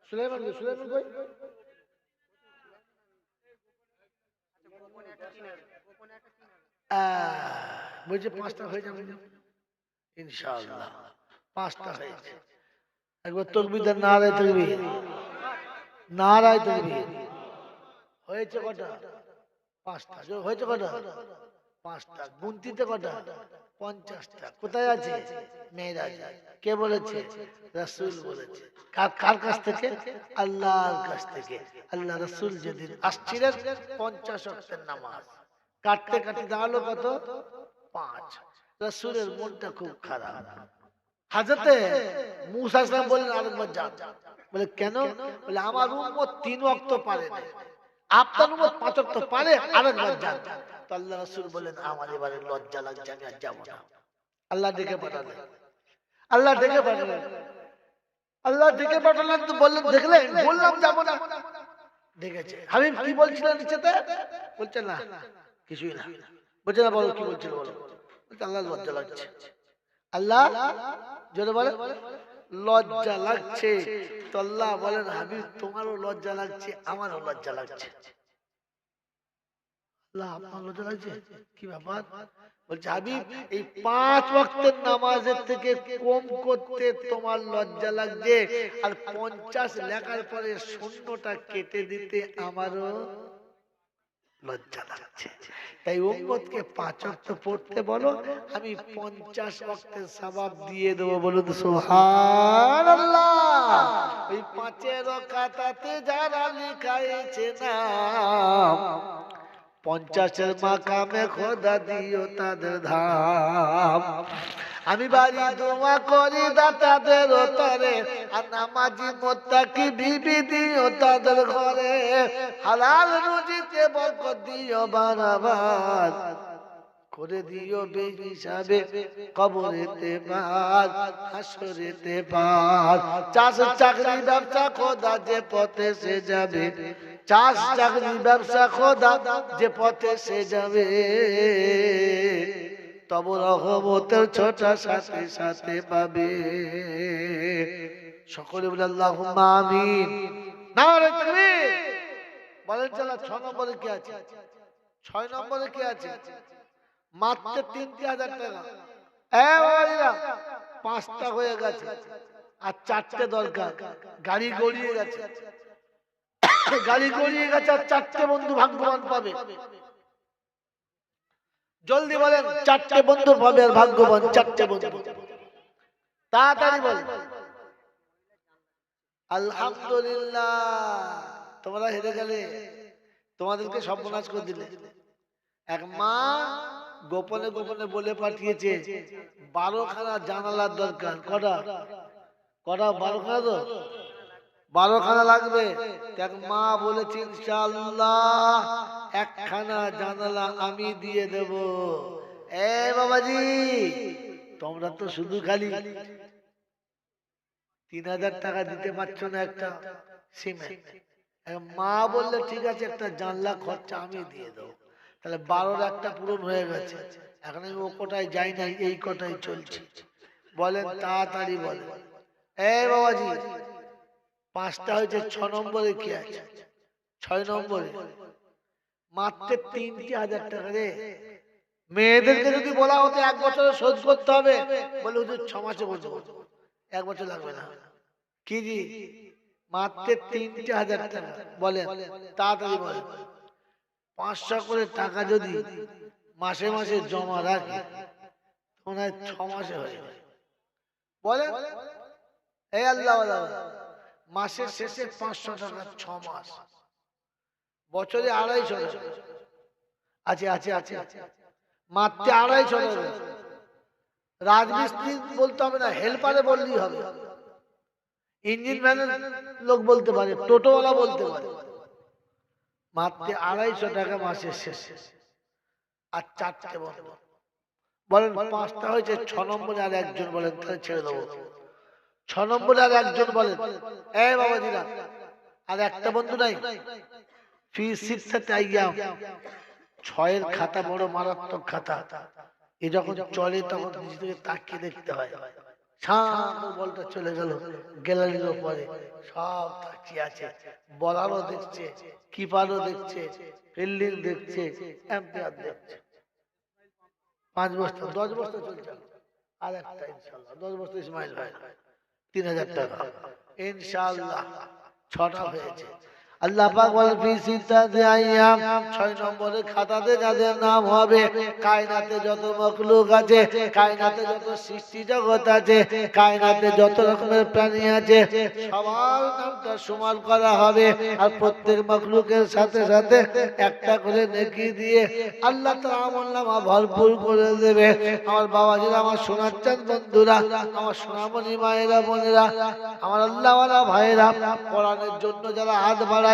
A: সুলাইমান কই বুঝে 5টা হয়ে যাবে ইনশাআল্লাহ 5টা হয়েছে একবার তাকবীর দেন নারায়ে তাকবীর হয়েছে কটা 5টা হয়েছে কটা 5টা গুনতিতে কটা 50টা কোথায় আছে মেরাজ কে বলেছে রাসূল বলেছে কার কাছ থেকে আল্লাহর কাছ থেকে আল্লাহ রাসূল যেদিন আসছিলেন 50 ওয়াক্তের নামাজ কাটতে কাটতে দাঁড়ালো কত 5 রাসূলের মনটা খুব খারাপ হযরতে মূসা আলাইহিস সালাম বললেন আরেকবার যান বলে কেন বলে আমার উম্মত 3 ওয়াক্ত পারে না আপনার উম্মত 5 ওয়াক্ত পারে আরেকবার যান তো আল্লাহ রাসূল বলেন আমার এবারে লজ্জা লাগছে আমি আর যাব না আল্লাহ ডেকে পাঠালেন তো বললেন দেখলেন বললাম যাব না দেখেছে হাবিব কি বলছিলেন নিচেতে বলছে না কিছুই না বলছে না বলো কি বলছিল বলো বলছে আল্লাহ লজ্জা লাগছে আল্লাহ জোরে বলে লজ্জা লাগছে তো আল্লাহ বলেন হাবিব তোমারও লজ্জা লাগছে আমারও লজ্জা লাগছে আল্লাহ আপনার লজ্জা লাগছে কি ব্যাপার বলছে হাবিব এই 5 ওয়াক্তের নামাজের থেকে কম করতে তোমার লজ্জা লাগছে আর 50 লেখার পরে শূন্যটা কেটে দিতে আমারও লজ্জা লাগছে তাই উম্মতকে 5 ওয়াক্ত পড়তে বলো আমি 50 ওয়াক্তের সওয়াব দিয়ে দেব বলুন সুবহানাল্লাহ ওই 5 রাকাতে যারা লিখাইছে নাম 50 মাকামে খোদা দিও তাদের ধাম আমি বাড়ি দোয়া করি দাতাদের তরে আর নামাজি মুত্তাকি বিবি দিও তাদের ঘরে হালাল রুজিতে বরকত দিও বারবার করে দিও বেহিসাবে কবরেতে পার হাসরেতে পার চাষ চাকরি ব্যবসা খোদা যে পথে সে যাবে চাষ চাকরি ব্যবসা খোদা যে পথে সে যাবে তব রহমতের ছোটা সাথে সাথে পাবে সকলে বলে আল্লাহুম্মা আমিন নারে তাকবীর বলেন চলা 6 নম্বরে কি আছে 6 নম্বরে কি আছে মাত্র 3000 টাকা এ বাবাজিরা 5টা হয়ে গেছে আর 4টে দরকার গাড়ি গড়িয়ে গেছে আর 4টে বন্ধু ভাগ্যবান পাবে জলদি বলেন 4টে বন্ধু পাবে আর ভাগ্যবান 4টে বন্ধু তাড়াতাড়ি বল আলহামদুলিল্লাহ তোমরা হেরে গেলে তোমাদেরকে সর্বনাশ করে দিলে এক মা গোপনে গোপনে বলে পাঠিয়েছে 12খানা জানালার দরকার কটা 12খানা তো 12খানা লাগবে এক মা বলেছে ইনশাআল্লাহ একখানা জানালা আমি দিয়ে দেব এ বাবাজি তোমরা তো শুধু খালি 3000 টাকা দিতে পারছো না একটা সিমেন্ট মা বললে ঠিক আছে একটা জানলা খরচা আমি দিয়ে দেবো তাহলে 12-র একটা পূরণ হয়ে গেছে এখন আমি ও কোটায় যাই নাই এই কোটায় চলছি বলেন তাড়াতাড়ি বলেন এ বাবাজি 5টা হয়েছে 6 নম্বরে কি আছে 6 নম্বরে মাত্র 3000 টাকা রে মেয়েদেরকে যদি বলা হতো 1 বছরে শোধ করতে হবে বলে হুজুর 6 মাসে বলবো 1 বছর লাগবে না কি জি মাত্র 3000 টাকা বলেন তাড়াতাড়ি বলেন 500 করে টাকা যদি মাসে মাসে জমা রাখে তখন 6 মাসে হয়ে যাবে বলেন এই আল্লাহ মাসের শেষে 500 টাকা 6 মাস বছরে 250 টাকা আছে আছে আছে মাত্র 250 টাকা। রাজমিস্ত্রি বলতে হবে না, হেল্পারে বললেই হবে, ইঞ্জিন ম্যানের লোক বলতে পারে, টোটোওয়ালা বলতে পারে। মাত্র 250 টাকা মাসের শেষে। আর 4টে বন্ধ বলেন, 5টা হয়েছে, 6 নম্বরে আর একজন বলেন, তাহলে ছেড়ে দেবো। 6 নম্বরে আর একজন বলেন, এই বাবাজিরা আর একটা বন্ধু নাই? ফি সিত্তাতি আইয়াম, 6 খাতা বড় মারাত্মক খাতা। এ যখন চলে তখন নিজে থেকে তাকিয়ে দেখতে হয়। সামনে বলটা চলে গেল গ্যালারির উপরে, সব তাকিয়ে আছে, বলারও দেখছে, কিপারও দেখছে, ফিল্ডিং দেখছে, এম্পায়ার দেখছে। 5 বস্তা 10 বস্তা চলছে, আর একটা ইনশাআল্লাহ 10 বস্তা ইসমাইল ভাই 3000 টাকা ইনশাআল্লাহ। 6টা হয়েছে। আল্লাহ পাক বলেন ফি সিত্তাতি আইয়াম, 6 নম্বরের খাতাতে যাদের নাম হবে, কায়নাতে যত মাখলুক আছে, কায়নাতে যত সৃষ্টি জগৎ আছে, কায়নাতে যত রকমের প্রাণী আছে, সবার নামটা সমান করা হবে। আর প্রত্যেক মাখলুকের সাথে সাথে একটা করে নেকি দিয়ে আল্লাহ তাআলা আমলনামা ভরপুর করে দেবে। আমার বাবাজিরা, আমার সোনার চাঁদ বন্ধুরা, আমার সোনামণি মায়েরা বোনেরা, আমার আল্লাহওয়ালা ভাইরা, কোরআনের জন্য যারা হাত বাড়ায়,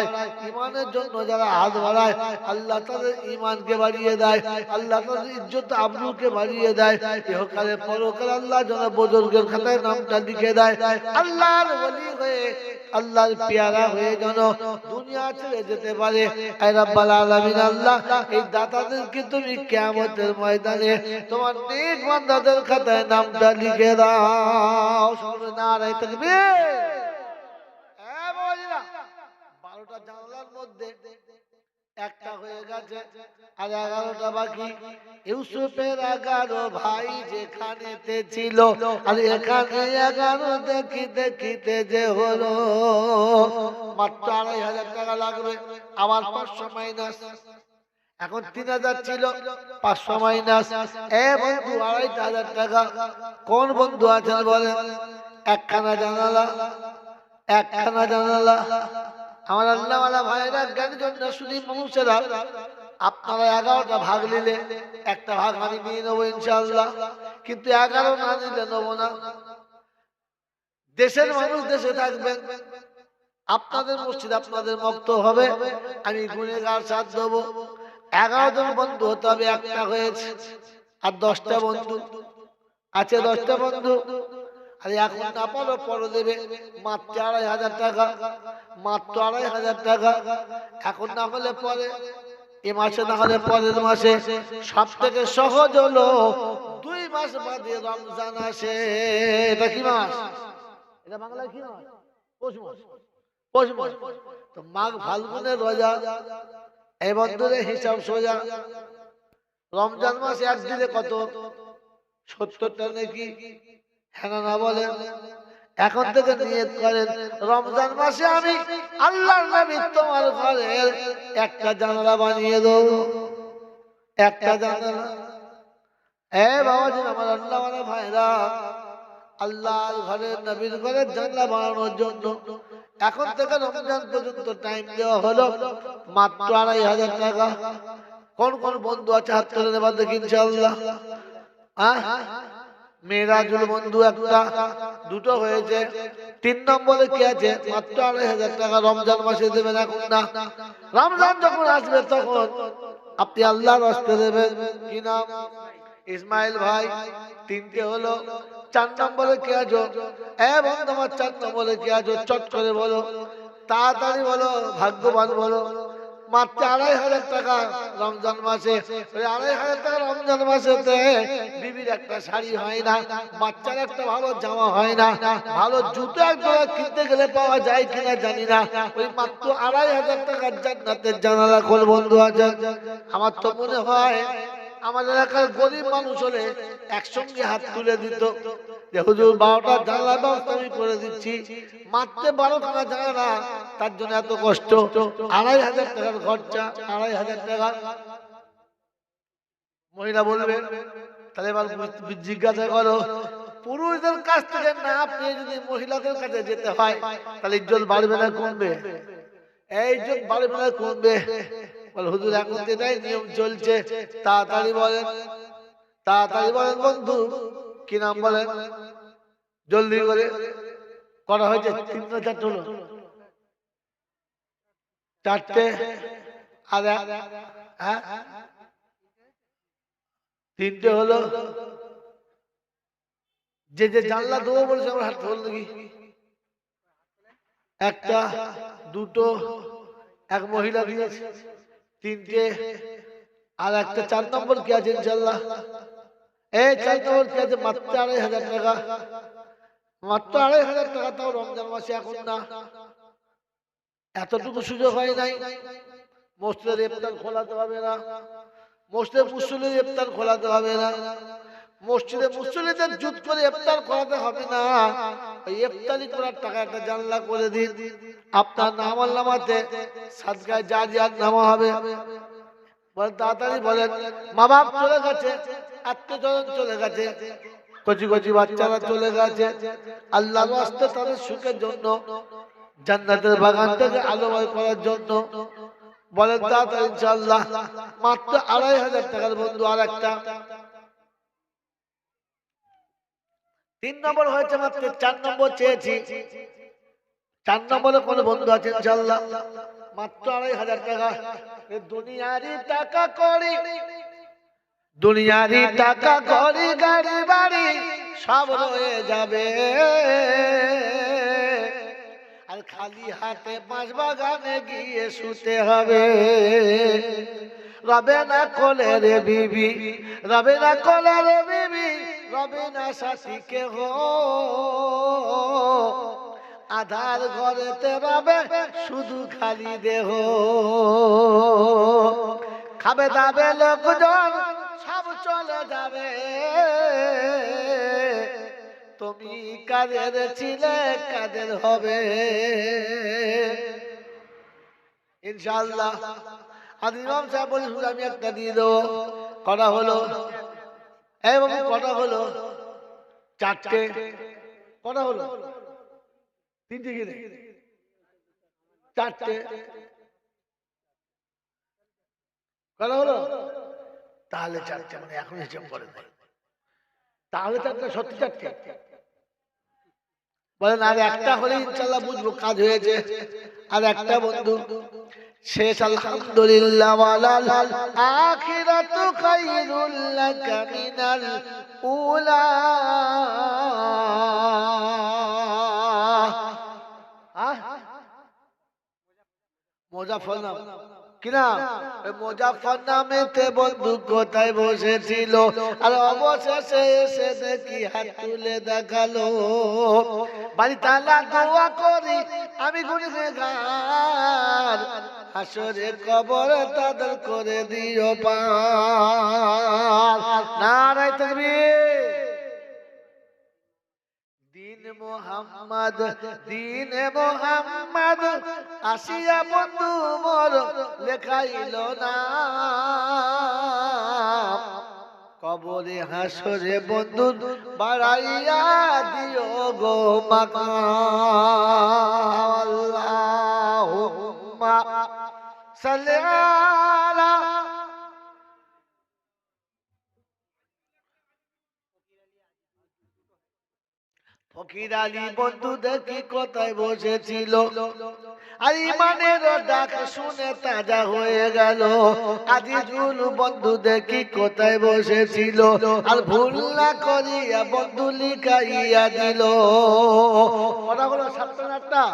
A: ইমানের জন্য যারা হাত বাড়ায়, আল্লাহ তাদের ইমানকে বাড়িয়ে দেয়, আল্লাহ তাদের ইজ্জত আবরুকে বাড়িয়ে দেয়। ইহকালে পরকালে আল্লাহ যেন বুজুর্গের খাতায় নামটা লিখে দেয়। আল্লাহর ওলি হয়ে, আল্লাহর পেয়ারা হয়ে যেন দুনিয়া ছেড়ে যেতে পারে। আয় রাব্বাল আলামিন, আল্লাহ এই দাতাদেরকে তুমি কিয়ামতের ময়দানে তোমার নেক বান্দাদের খাতায় নামটা লিখে দাও। শুনে নারায়ে তাকবীর। 12টা জানালার মধ্যে একটা হয়ে গেছে, আর 11টা বাকি। ইউসুফের 11 ভাই যেখানেতে ছিল, আর এখানে 11 দেখিতে দেখিতে যে হলো। মাত্র 2500 টাকা লাগবে, আবার 500 মাইনাস। এখন 3000 ছিল, 500 মাইনাস। এ বন্ধু 2500 টাকা। কোন বন্ধু আছেন বলেন? একখানা জানালা, একখানা জানালা। আমার আল্লাহওয়ালা ভাইরা, জ্ঞানীজন শুধু মানুষেরা, আপনারা 11টা ভাগ নিলে একটা ভাগ আমি নিয়ে নেবো ইনশাআল্লাহ, কিন্তু 11 না নিলে নেবো না। দেশের মানুষ দেশে থাকবেন, আপনাদের মসজিদ আপনাদের মক্তব হবে, আমি গুনেগার সাথ দেবো। 11 জন বন্ধু হতে হবে, একটা হয়েছে। আর 10টা বন্ধু আছে, 10টা বন্ধু। আর এখন না পারো পরে দেবে, মাত্র 2500 টাকা, মাত্র 2500 টাকা। এখন না হলে পরে, এ মাসে না হলে পরের মাসে। সব থেকে সহজ হলো 2 মাস বাদে রমজান আসে। এটা কি মাস? এটা বাংলায় কি মাস? পৌষ মাস। পৌষ মাস তো মাঘ ফাল্গুনের রোজা। এই বন্ধুরে হিসাব সোজা। রমজান মাস একদিনে কত? 70টা নাকি? হ্যাঁ না বলেন? এখন থেকে নিয়ত করেন, রমজান মাসে আমি আল্লাহর নবী তোমার ঘরের একটা জানালা বানিয়ে দেবো, একটা জানালা। এ বাবাজি, আমার আল্লাহওয়ালা ভাইরা, আল্লাহর ঘরের, নবীর ঘরের জানালা বানানোর জন্য এখন থেকে রমজান পর্যন্ত টাইম দেওয়া হলো, মাত্র 2500 টাকা। কোন কোন বন্ধু আছে হাত তুলে নেবার দেখি ইনশাআল্লাহ। মেরাজুল বন্ধু একটা, 2টো হয়েছে। 3 নম্বরে কি আছে? মাত্র 2500 টাকা। রমজান মাসে দেবেন, এখন না। রমজান যখন আসবে তখন আপনি আল্লাহর রাস্তায় দেবেন। কি নাম? ইসমাইল ভাই। 3টে হলো। 4 নম্বরে কি আছো? এ বন্ধু, আমার 4 নম্বরে কি আছো? চট করে বলো, তাড়াতাড়ি বলো, ভাগ্যবান বলো। মাত্র 2500 টাকা রমজান মাসে। 2500 টাকা রমজান মাসেতে বিবির একটা শাড়ি হয় না, বাচ্চার একটা ভালো জামা হয় না, ভালো জুতো একজোড়া কিনতে গেলে পাওয়া যায় কিনা জানি না। ওই মাত্র 2500 টাকার জান্নাতের জানালা কোন বন্ধু আছে? আমার তো মনে হয় আমার এলাকার গরিব মানুষ হলে একসঙ্গে হাত তুলে দিত যে হুজুর 12টা জানালা ব্যবস্থা আমি করে দিচ্ছি। মাত্র 12খানা জানালা, তার জন্য এত কষ্ট। 2500 টাকার খরচা, 2500 টাকা। মহিলা বলবে, তাহলে এবার জিজ্ঞাসা করো, পুরুষদের কাছ থেকে না পেয়ে যদি মহিলাদের কাছে যেতে হয়, তাহলে ইজ্জত বাড়বে না কমবে? এই যে বাড়ি বাড়ি কমবে বল হুজুর এখন যেটাই নিয়ম চলছে তাড়াতাড়ি বলেন বন্ধু কি নাম বলেন জলদি করে করা হয়েছে 3 4 হলো 4টে আর হ্যাঁ 3টে হলো যে যে জানলা দেবো বলছে আমার হাত ধরল নাকি একটা দুটো এক মহিলা দিয়েছে 3টে আর একটা 4 নম্বর কি আছে ইনশাআল্লাহ এই 4 নম্বর কি আছে মাত্র 2500 টাকা মাত্র 2500 টাকা তাও রমজান মাসে এখন না এতটুকু সুযোগ হয় নাই মসজিদের ইফতার খোলাতে হবে না মসজিদে মুসল্লিদের ইফতার খোলাতে হবে না মসজিদে মুসল্লিদের জুত করে ইফতার খোলাতে হবে না ওই ইফতারি করার টাকা একটা জানলা করে দিন আপনার নামাল নামাতে সাদকায়ে জারিয়ার নামা হবে বলেন তাড়াতাড়ি বলেন মা বাপ চলে গেছে আত্মীয়স্বজন চলে গেছে কচি কচি বাচ্চারা চলে গেছে আল্লাহর রাস্তায় তাদের সুখের জন্য জান্নাতের বাগানটাকে আলোময় করার জন্য বলেন তাড়াতাড়ি ইনশাআল্লাহ মাত্র 2500 টাকার বন্ধু আর একটা 3 নম্বর হয়েছে মাত্র 4 নম্বর চেয়েছি 4 নম্বরে কোন বন্ধু আছে ইনশাআল্লাহ মাত্র 2500 টাকা দুনিয়ারি টাকা করি গাড়ি বাড়ি সব রয়ে যাবে আর খালি হাতে 5 বাগানে গিয়ে শুতে হবে রবে না কোলে রে বিবি রবে না কোলে রে বিবি রবে না সাথী কেহ আধার ঘরেতে রবে শুধু খালি দেহ খাবে দাবে লোকজন সব চলে যাবে তুমি কাদের ছিলে কাদের হবে ইনশাআল্লাহ আর ইমাম সাহেব বলে শুধু আমি একটা দিয়ে দেবো কটা হলো এই বাবু কটা হলো 4টে কটা হলো 3টে কি 4টে কটা হলো তাহলে 4টে মানে এখন হিসাব করে দেয় তাহলে 4টে সত্যি 4টে বলেন আর একটা হলে ইনশাআল্লাহ বুঝবো কাজ হয়েছে আর একটা বন্ধু শেষ আলহামদুলিল্লাহ ওয়ালাল আখিরাতু খায়রুল লাকা মিনাল উলা মুজাফফরনাম কিনা মুজাফফরনামেতে বন্ধু কোথায় বসেছিল আর অবশেষে এসে দেখি হাত তুলে দেখালো বাড়ি তালা দোয়া করি আমি গুনাহগার হাসরে কবরে তাদের করে দিও পার নারে তাকবীর দিনে মোহাম্মদ আসিয়া বন্ধু মোর লেখাইল না কবরে হাসরে বন্ধু বাড়াইয়া দিও গো মাকাম আল্লাহুম্মা সাল্লি আলা ফকির আলী বন্ধু দেখি কোথায় বসেছিল আর ইমানের ডাক শুনে তাজা হয়ে গেল আজিজুল বন্ধু দেখি কোথায় বসেছিল আর ভুল না করিয়া বন্ধু লিখাইয়া দিল কটা হলো 7টা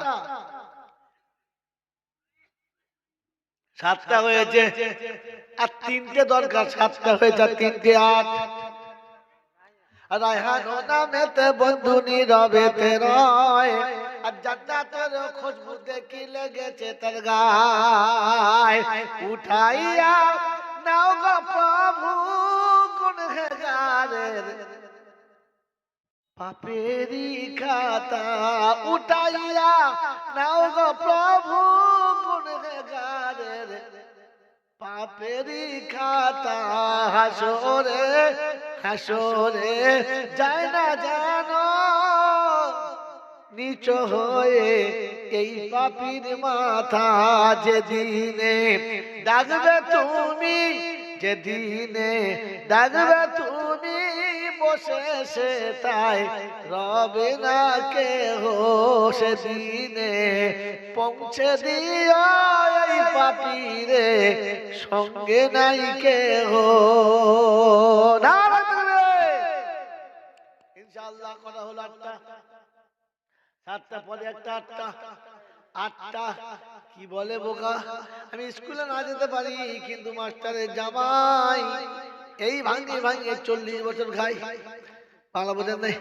A: 7টা হয়েছে আর 3টে দরকার 7টা হয়েছে আর 3টে 8 রায়হান নামেতে বন্ধু নীরবেতে রয় আর জান্নাতের খুশবু দেখি লেগেছে তার গায় উঠাইয়া নাও গো প্রভু গুনহগারের পাপেরি খাতা উঠাইয়া নাও গো প্রভু গুনহগারের পাপেরি খাতা হাসরে হাসরে যায় না জানো নিচ হয়ে এই পাপীর মাথা যেদিনে ডাকবে তুমি, যেদিনে ডাকবে তুমি বসে সে তাই রবে না কেহ, সেদিনে পৌঁছে দিও এই পাপীরে সঙ্গে নাই কেহ। ইনশাআল্লাহ করা হলো 8টা, 7টা পরে একটা 8টা, 8টা কি বলে বোকা, আমি স্কুলে না যেতে পারি কিন্তু মাস্টারের জামাই এই ভাঙে ভাঙে 40 বছর খাই, বাংলা বোঝেন নাই।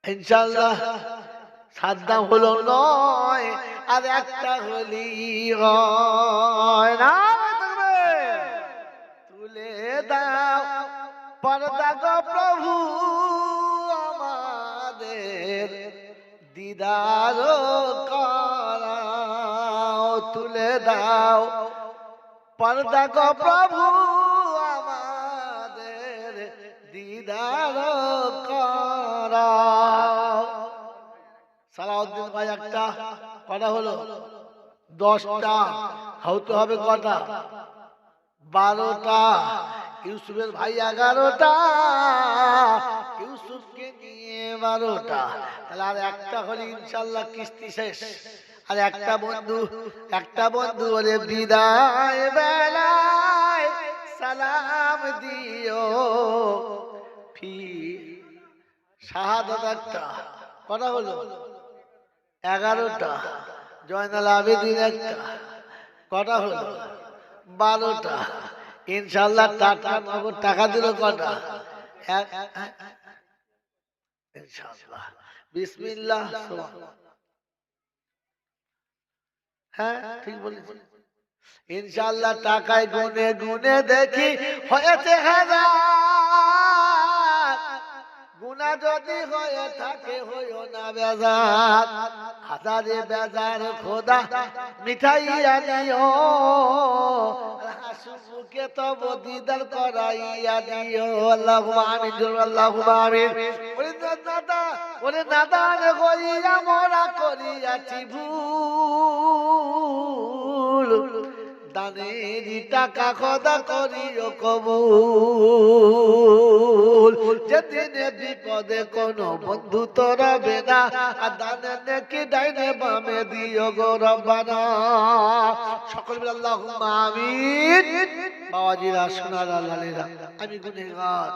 A: ইনশাআল্লাহ সাদ্দাম হলো 9 আর একটা হলি হয় না। তুলে দাও পর্দা গো প্রভু আমাদের দিদার করাও, তুলে দাও পর্দা গো প্রভু আমাদের দিদার করাও। সালাউদ্দিন ভাই একটা কটা হলো, 10টা হতে হবে কটা, 12টা। ইউসুফের ভাই 11টা, ইউসুফকে নিয়ে 12টা, তাহলে আর একটা হলে ইনশাআল্লাহ কিস্তি শেষ। আর একটা বন্ধু ওরে বিদায় বেলায় সালাম দিও ফি শাহাদাত একটা কটা হলো, 11টা। জয়নাল আবেদিন একটা কটা হলো, 12টা। ইনশাআল্লাহ টাকা নগদ টাকা দিল কটা, ইনশাআল্লাহ বিসমিল্লাহ। হ্যাঁ ঠিক বলেছি। ইনশাআল্লাহ টাকায় গুনে গুনে দেখি হয়েছে হাজার, গুনা যদি হয়ে থাকে হইও না বেজার, হাজারে বেজার খোদা মিঠাইয়া নিও, হাসুকে তব দিদার করাইয়া দিও। আল্লাহুম্মা আমিন, আল্লাহুম্মা আমিন। ওরে নাদান করিয়া মোরা করিয়াছি ভুল, দানেরই টাকা খোদা করিও কবুল। যেদিনে বিপদে কোনো বন্ধু তো রবে না, আর দানে নেকি ডাইনে বামে দিও গো রব্বানা। সকল বলে আল্লাহুম্মা আমিন। বাবাজিরা সোনারা লালেরা, আমি গুনাহগার,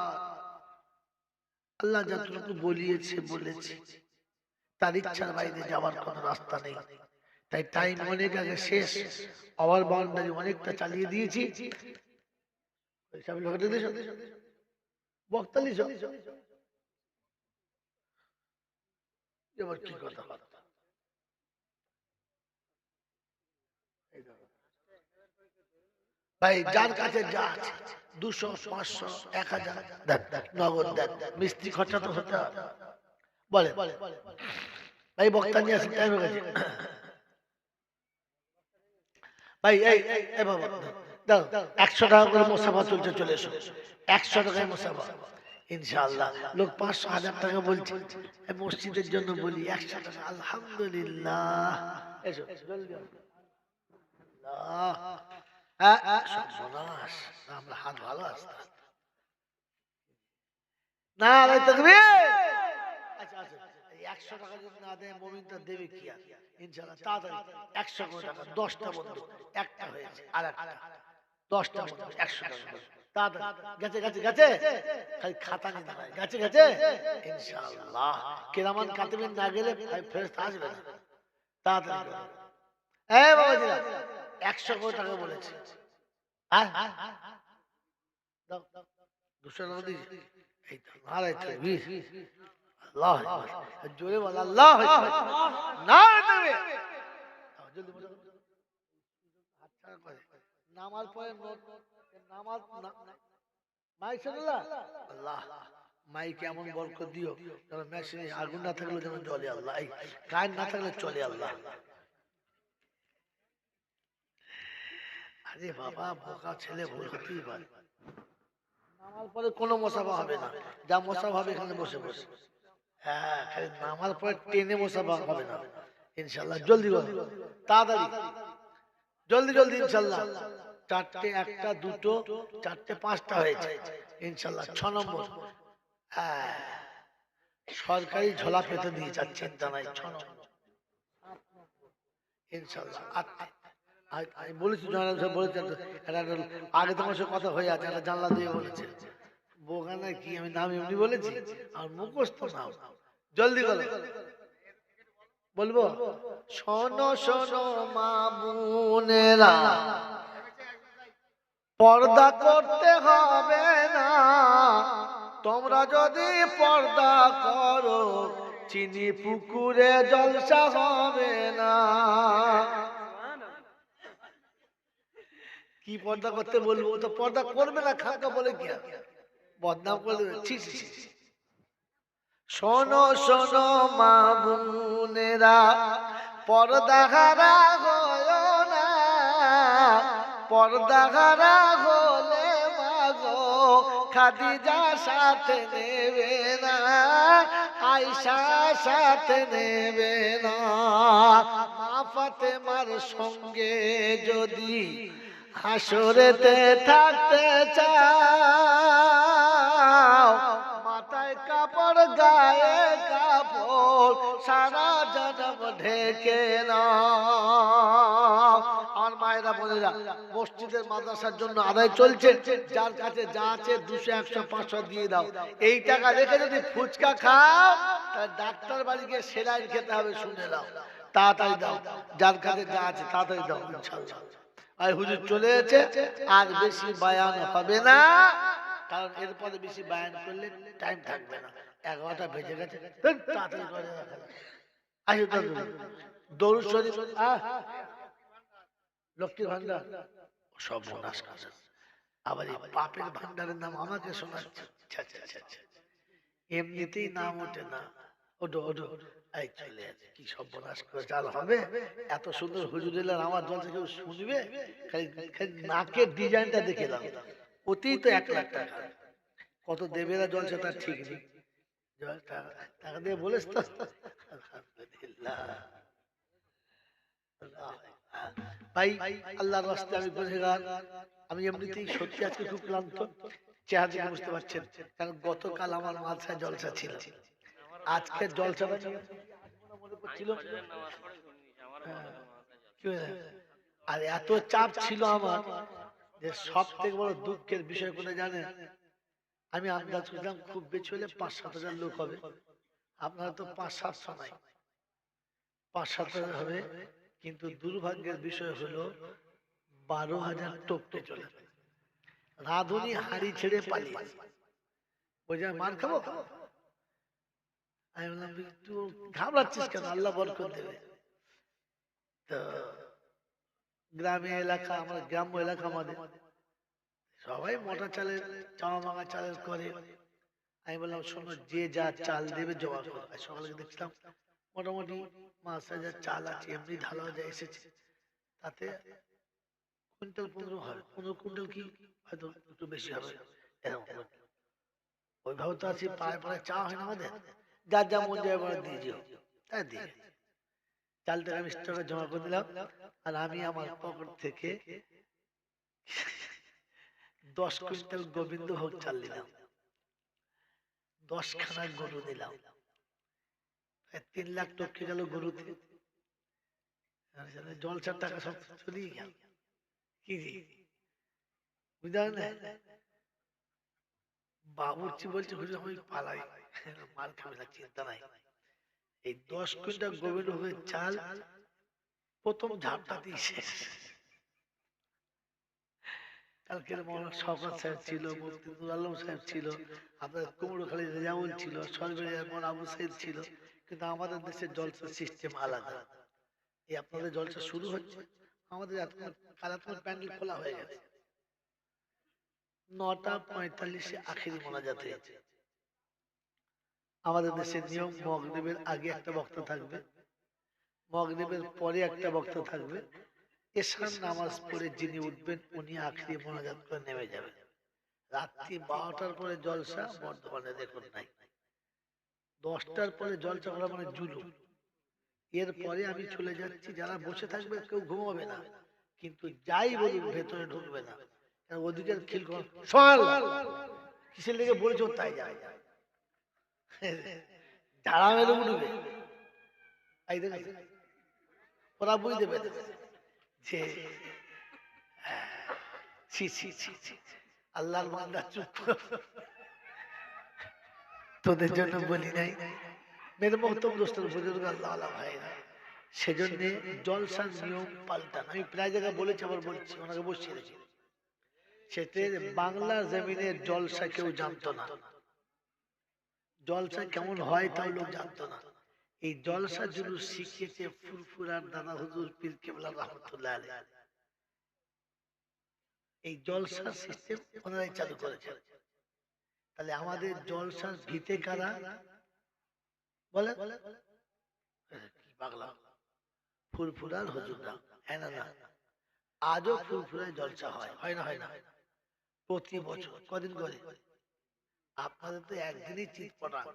A: আল্লাহ যতটুকু বলিয়েছে বলেছে, তার ইচ্ছার বাইরে যাওয়ার কোনো রাস্তা নেই। তাই টাইম অনেক আগে শেষ, আবার বাউন্ডারি অনেকটা চালিয়ে দিয়েছি। এবার কি কথা, ভাই যার কাছে যা আছে 200, 500, 1000 নগদ দেন, মিস্ত্রি খরচা তো হতে হবে। বলে ভাই বক্তা নিয়ে আসেন টাইম হয়ে গেছে। ভাই এই বাবা দাও 100 টাকা করে মুসাফা চলছে, চলে এসো 100 টাকায় মুসাফা। ইনশাআল্লাহ লোক 500, 1000 টাকা বলছে, মসজিদের জন্য বলি 100 টাকা। আলহামদুলিল্লাহ, এসো জলদি। আমরা হাত ভালো আসতে না রে তাকবীর। আচ্ছা 100 টাকা যদি না দেয় মুমিনটা দেবে কি আর? ইনশাআল্লাহ তাড়াতাড়ি 100 টাকা, 10টা বন্ধু একটা হয়েছে, আর একটা 10টা বন্ধু 100 টাকা তাড়াতাড়ি গেছে গেছে গেছে, খালি খাতা নিতে হয়, গেছে গেছে ইনশাআল্লাহ। কিরামান কাতিবিন না গেলে ফেরেশতা আসবে না, তাড়াতাড়ি। এই বাবাজি 100 টাকা বলেছে, আর দাও 200 টাকা দিয়েছি। এই তো নারে তাকবীর, আল্লাহু আকবার, জোরে বল আল্লাহু আকবার, নারে তাকবীর। জলদি বলো, হাত ছাড়া করে নামাজ পড়ে নামাজ মাইক শুনলা আল্লাহ, মাইক এমন বরকত দিও যেন মেশিনে আগুন না থাকলে যেন জ্বলে আল্লাহ, এই কারেন্ট না থাকলে চলে আল্লাহ। আরে বাবা বোকা ছেলে, ভুল হতেই পারে। নামার পরে কোনো মুসাফা হবে না, যা মুসাফা হবে এখানে বসে বসে। হ্যাঁ খালি নামার পরে টেনে মুসাফা হবে না, ইনশাল্লাহ জলদি করো, তাড়াতাড়ি, জলদি জলদি ইনশাল্লাহ। চারটে, একটা, দুটো, চারটে, পাঁচটা হয়েছে ইনশাল্লাহ। 6 নম্বর, হ্যাঁ, সরকারি ঝোলা পেতে দিয়ে যাচ্ছে, চিন্তা নাই। 6 নম্বর ইনশাল্লাহ। আমি বলেছি জয়নাল সাহেব বলেছেন, আগে তোমার সাথে কথা হয়ে আছে, একটা জানলা দিয়ে বলেছে। বোগানা কি, আমি নাম এমনি বলেছি, আর মুখস্থ নাম। জলদি করো, বলবো। শোনো শোনো মা বোনেরা, পর্দা করতে হবে না। তোমরা যদি পর্দা করো, চিনি পুকুরে জলসা হবে না। কি পর্দা করতে বলবো? তো পর্দা করবে না, খাকা বলে কি বদনাম করে দেবে। ছি ছি ছি। শোনো শোনো মা বোনেরা, পর্দাহারা হয়ো না। পর্দাহারা হলে মাগো খাদিজা সাথে নেবে না, আয়েশা সাথে নেবে না। মা ফাতেমার সঙ্গে যদি হাসরেতে থাকতে চাও, মাথায় কাপড় গায়ে কাপড় সারা জনম ঢেকে নাও। আমার মায়েরা বোনেরা, মসজিদের মাদ্রাসার জন্য আদায় চলছে, যার কাছে যা আছে 200 100 500 দিয়ে দাও। এই টাকা রেখে যদি ফুচকা খাও, তাহলে ডাক্তার বাড়ি গিয়ে সেলাইন খেতে হবে, শুনে নাও। তাড়াতাড়ি দাও, যার কাছে যা আছে তাড়াতাড়ি দাও ইনশাআল্লাহ। আর হুজুর চলে এসেছে, আর বেশি বয়ান হবে না, কারণ এরপরে বেশি বয়ান করলে টাইম থাকবে না। 11টা বেজে গেছে, তাড়াতাড়ি করে রাখা। আসো তো দরুদ শরীফ, লক্ষ্মীর ভান্ডার সব বোনাস করে। আবার এই পাপের ভান্ডারের নাম আমাকে শোনাচ্ছে। এমনিতেই নাম ওঠে না। ওঠো ওঠো, এই চলে আছে, কি সব বোনাস করে চাল হবে। এত সুন্দর হুজুর এলেন, আমার জলসা কেউ শুনবে? খালি নাকের ডিজাইনটা দেখে দাও, ওতেই তো 1 লাখ টাকা। কত দেবে না জলসা তার ঠিক নেই। টাকা দিয়ে বলিস তো। আলহামদুলিল্লাহ ভাই, আল্লাহর রাস্তায় আমি গুনেহগার। আমি এমনিতেই সত্যি আজকে খুব ক্লান্ত, চেহারা দেখে বুঝতে পারছেন। কারণ গতকাল আমার মাথায় জলসা ছিল, আজকে জলসাটা মনে করছিল। আর এত চাপ ছিল আমার, যে সব থেকে বড় দুঃখের বিষয় কোন জানেন? আমি আন্দাজ করলাম খুব বেশি হলে 5-7 হাজার লোক হবে। আপনারা তো 5-700 নাই, 5-7 হাজার হবে। কিন্তু দুর্ভাগ্যের বিষয় হলো 12,000 টপকে চলে। রাধুনি হাড়ি ছেড়ে পালিয়েছে, ওই যে মার খাবো। আমি বললাম তুই ঘাবড়াচ্ছিস কেন, আল্লাহ বরকত দেবে। তো গ্রামে এলাকা, আমার গ্রাম্য এলাকা, আমাদের সবাই মোটা চালের, চামা মাঙা চালের করে। আমি বললাম শোনো, যে যা চাল দেবে জমা করো। সকালে দেখছিলাম মোটামুটি 5,000 চাল আছে, এমনি ঢালাও যা এসেছে, তাতে কুইন্টাল 15 হয়। 15 কুইন্টাল কি হয়তো একটু বেশি হবে। ওইভাবে তো আছি, পায়ে পায়ে চা হয় না আমাদের, যার যা মন যায় বলে দিয়ে দিও, তাই দিয়ে চালটাকে আমি স্টকে জমা করে দিলাম। আর আমি আমার পকেট থেকে 10 কুইন্টাল গোবিন্দভোগ চাল নিলাম, 10 খানা গরু নিলাম, 3 লাখ টপকে গেল গরুতে। জলসার টাকা সব চলিয়ে গেল। কি বুঝলেন? বাবুর্চি বলছে হুজুর আমি পালাই, মার খাবে না, চিন্তা নাই। এই 10 কুইন্টাল গোবিন্দভোগের চাল প্রথম ঝাপটাতেই শেষ। কালকের মৌলানা শওকত সাহেব ছিল, মুফতি নুরুল আলম সাহেব ছিল, আপনার কুমড়োখালী রেজাউল ছিল, সরবেরিয়ার মৌলানা আবু সাইদ ছিল। কিন্তু আমাদের দেশের জলসার সিস্টেম আলাদা। এই আপনাদের জলসা শুরু হচ্ছে, আমাদের কালাতপুর প্যান্ডেল খোলা হয়ে গেছে। 9টা 45-এ আখেরি মোনাজাত হয়েছে। আমাদের দেশের নিয়ম, মাগরিবের আগে একটা বক্তা থাকবে, মাগরিবের পরে একটা বক্তা থাকবে, এশার নামাজ পড়ে যিনি উঠবেন উনি আখেরি মোনাজাত করে নেমে যাবেন। রাত্রি 12টার পরে জলসা বর্ধমানে দেখুন নাই। 10টার পরে জলসা করা মানে জুলুম। এরপরে আমি চলে যাচ্ছি, যারা বসে থাকবে কেউ ঘুমাবে না, কিন্তু যাই বলুন ভেতরে ঢুকবে না, কারণ ওদিকের খিল কিসের লেগে বলেছ তাই যায়, ঝাড়া মেরে উঠবে। ওরা বুঝতে পেরেছে যে আল্লাহর বান্দা চুপ, তোদের জন্য বলি নাই। মেরে মহতম দোস্তের বুজুর্গ আল্লাহ ভাইরা, সেজন্য জলসার নিয়ম পাল্টান। আমি প্রায় জায়গায় বলেছি, আবার বলছি, ওনাকে বসিয়ে রেখে, সেতে বাংলার জমিনে জলসা কেউ জানতো না, জলসা কেমন হয় তাও লোক জানতো না। এই জলসা জুলুস শিখিয়েছে ফুরফুরার দাদা হুজুর পীর কেবলা রহমতুল্লাহ আলাইহি। এই জলসার সিস্টেম ওনারাই চালু করেছে। তাহলে আমাদের জলসার ভিতে কারা বলে? কি পাগলা ফুরফুরার হুজুররা, হ্যাঁ না? আজও ফুরফুরায় জলসা হয়, হয় না? হয় না? প্রতি বছর কদিন করে? আপনাদের তো একদিনই চিৎ পটান,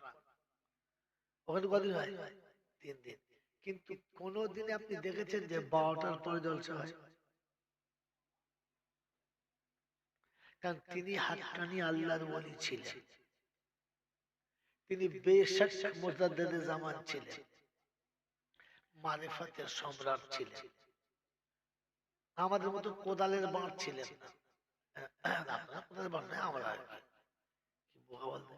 A: ওখানে কদিন হয়? 3 দিন। কিন্তু কোন দিনে আপনি দেখেছেন যে 12টার পরে জলসা হয়? কারণ তিনি হাক্কানি আল্লাহর ওলি ছিলেন, তিনি বেশক মুজাদ্দিদে জামান ছিলেন, মারিফাতের সম্রাট ছিলেন, আমাদের মতো কোদালের বাঁট ছিলেন না। আপনারা কোদালের বাঁট নয়, আমরা কি বোকা বলতে।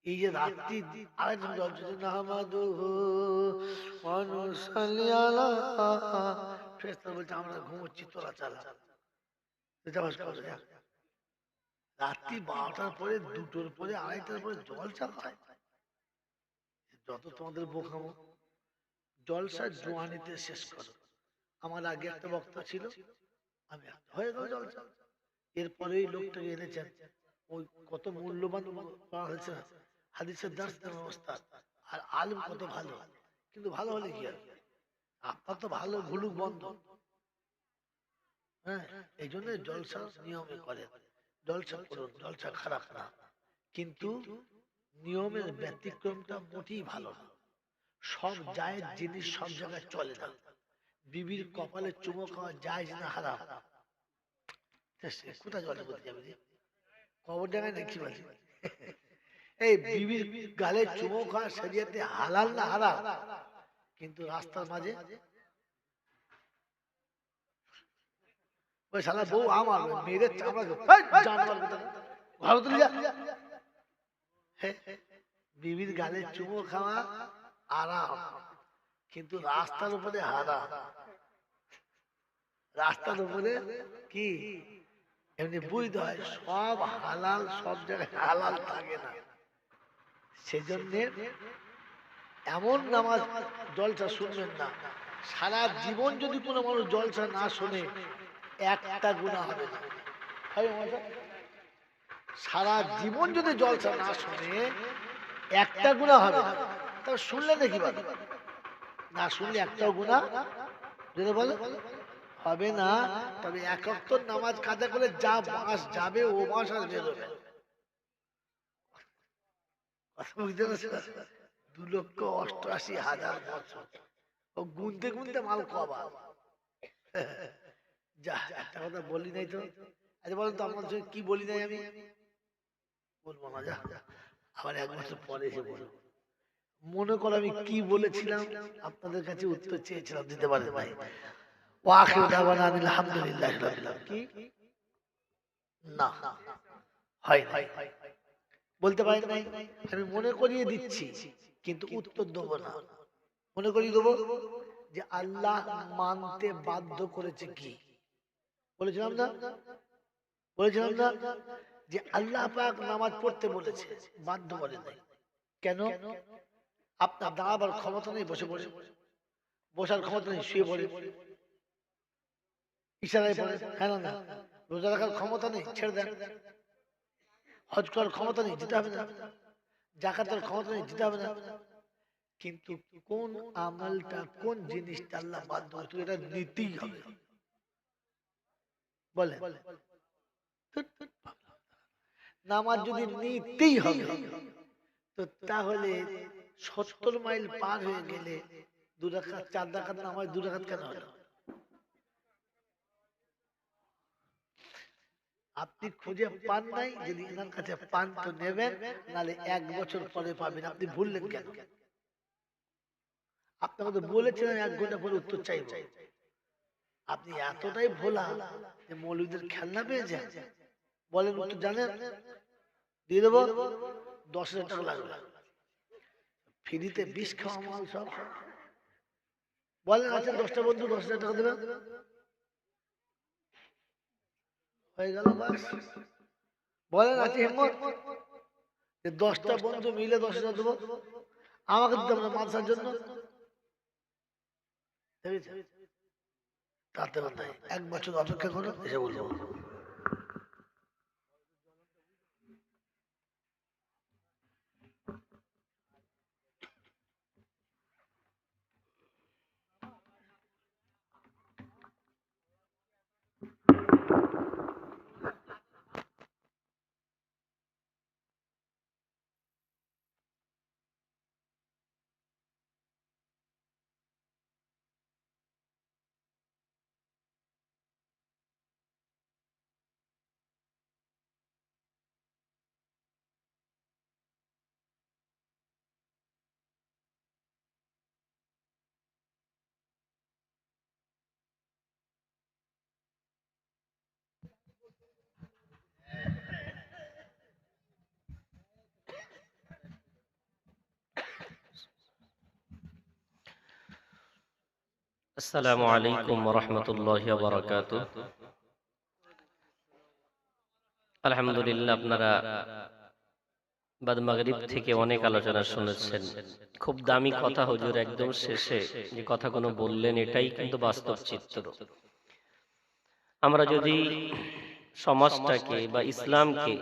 A: এই যে রাত্রি আরেকজন জলসা নাহমাদুহু ওয়া নুসাল্লি আলা, ফেরেশতা বলছে আমরা ঘুমোচ্ছি, তোরা চালা রাত্রি 12টার পরে, 2টোর পরে, 2:30টার পরে জলসা হয়। যত তোমাদের বোকামো, জলসা জোয়ানিতে শেষ করো। আমার আগে একটা বক্তা ছিল, আমি হয়ে গেল জলসা, এরপরে এই লোকটাকে এনেছেন, ওই কত মূল্যবান পাওয়া হয়েছে হাদিসের দার্স অবস্থা, আর আলেম কত ভালো, কিন্তু ভালো হলে কি হবে, আপনার তো ভালো ভুলুক বন্ধ। হ্যাঁ, এই জন্য জলসা নিয়মে করেন, জলসা করুন, জলসা খারাপ না, কিন্তু নিয়মের ব্যতিক্রমটা মোটেই ভালো না। সব জায়েজ জিনিস সব জায়গায় চলে না। বিবির কপালে চুমো খাওয়া জায়েজ না হারাম? কোথায় জলে বলতে যাবে, কবর জায়গায় নাকি বলে? এই বিবির গালে চুমো খাওয়া শরীয়তে হালাল না হারাম? কিন্তু রাস্তার মাঝে ওই শালা বউ আমার মেরে চামড়া জানোয়ার ঘর তুলে যা। বিবির গালে চুমো খাওয়া আরাম, কিন্তু রাস্তার উপরে হারাম। রাস্তার উপরে কি এমনি বুঝতে হয়, সব হালাল সব জায়গায় হালাল থাকে না। সেজন্য এমন নামাজ জলসা শুনবেন না, সারা জীবন যদি কোনো মানুষ জলসা না শোনে একটা গুনাহ হবে না। সারা জীবন যদি জলসা না শোনে একটা গুনাহ হবে না। তা শুনলে দেখি পাবে, না শুনলে একটাও গুনাহ যদি বলে হবে না। তবে 1 ওয়াক্ত নামাজ কাজা করে যা মাস যাবে ও মাস আর বেরোবে। বুঝতে পারছেন? 2,88,000 বছর ও গুনতে গুনতে মাল কবা। যা একটা কথা বলি নাই তো, আচ্ছা বলেন তো আপনার সঙ্গে কি বলি নাই আমি? বলবো না, যা আবার 1 বছর পরে এসে বলবো। মনে করো আমি কি বলেছিলাম, আপনাদের কাছে উত্তর চেয়েছিলাম, দিতে পারেন ভাই। ওয়াখির দাওয়ানা আলহামদুলিল্লাহি রাব্বিল আলামিন। কি না হয় নাই, বলতে পারেন নাই। আমি মনে করিয়ে দিচ্ছি, কিন্তু উত্তর দেবো না। মনে করিয়ে দেবো যে আল্লাহ মানতে বাধ্য করেছে কি? বলেছিলাম না? বলেছিলাম না যে আল্লাহ পাক নামাজ পড়তে বলেছে, বাধ্য করে নাই। কেন? আপনার দাঁড়াবার ক্ষমতা নেই, বসে পড়ে, বসার ক্ষমতা নেই, শুয়ে পড়ে, ইশারায় পড়ে, হ্যাঁ না? রোজা রাখার ক্ষমতা নেই, ছেড়ে দেন। হজ করার ক্ষমতা নেই, যেতে হবে না। যাকাতের ক্ষমতা নেই, যেতে হবে না। কিন্তু কোন আমলটা, কোন জিনিসটা আল্লাহ বাধ্য করেছে, এটা নিতেই হবে। বলে নামাজ যদি নিতেই হবে, তো তাহলে 70 মাইল পার হয়ে গেলে 2 রাকাত 4 রাকাত নামাজ 2 রাকাত কেন হলো? আপনি খুঁজে পান নাই, যদি এনার কাছে পান তো নেবেন, নালে 1 বছর পরে পাবেন। আপনি ভুললেন কেন? আপনাকে তো বলেছিলাম 1 ঘন্টা পরে উত্তর চাইব। আপনি এতটাই ভোলা যে মৌলবীদের খেলনা পেয়ে যান। বলেন উত্তর জানেন? দিয়ে দেবো। 10,000 টাকা লাগবে। ফ্রিতে বিষ খাওয়া মাল সব। বলেন আছে 10টা বন্ধু 10,000 টাকা দেবেন? হয়ে গেল বাস। বলেন আছে হিম্মত যে 10টা বন্ধু মিলে 10,000 দেবো? আমাকে দিতে হবে মাদ্রাসার জন্য। তাতে নাই, 1 বছর অপেক্ষা করো, এসে বলবো।
B: আসসালামু আলাইকুম ওয়া রাহমাতুল্লাহি ওয়া বারাকাতুহু। আলহামদুলিল্লাহ, আপনারা বাদ মাগরিব থেকে অনেক আলোচনা শুনেছেন। খুব দামি কথা হুজুর একদম শেষে যে কথাগুলো বললেন, এটাই কিন্তু বাস্তব চিত্র। আমরা যদি সমাজটাকে বা ইসলামকে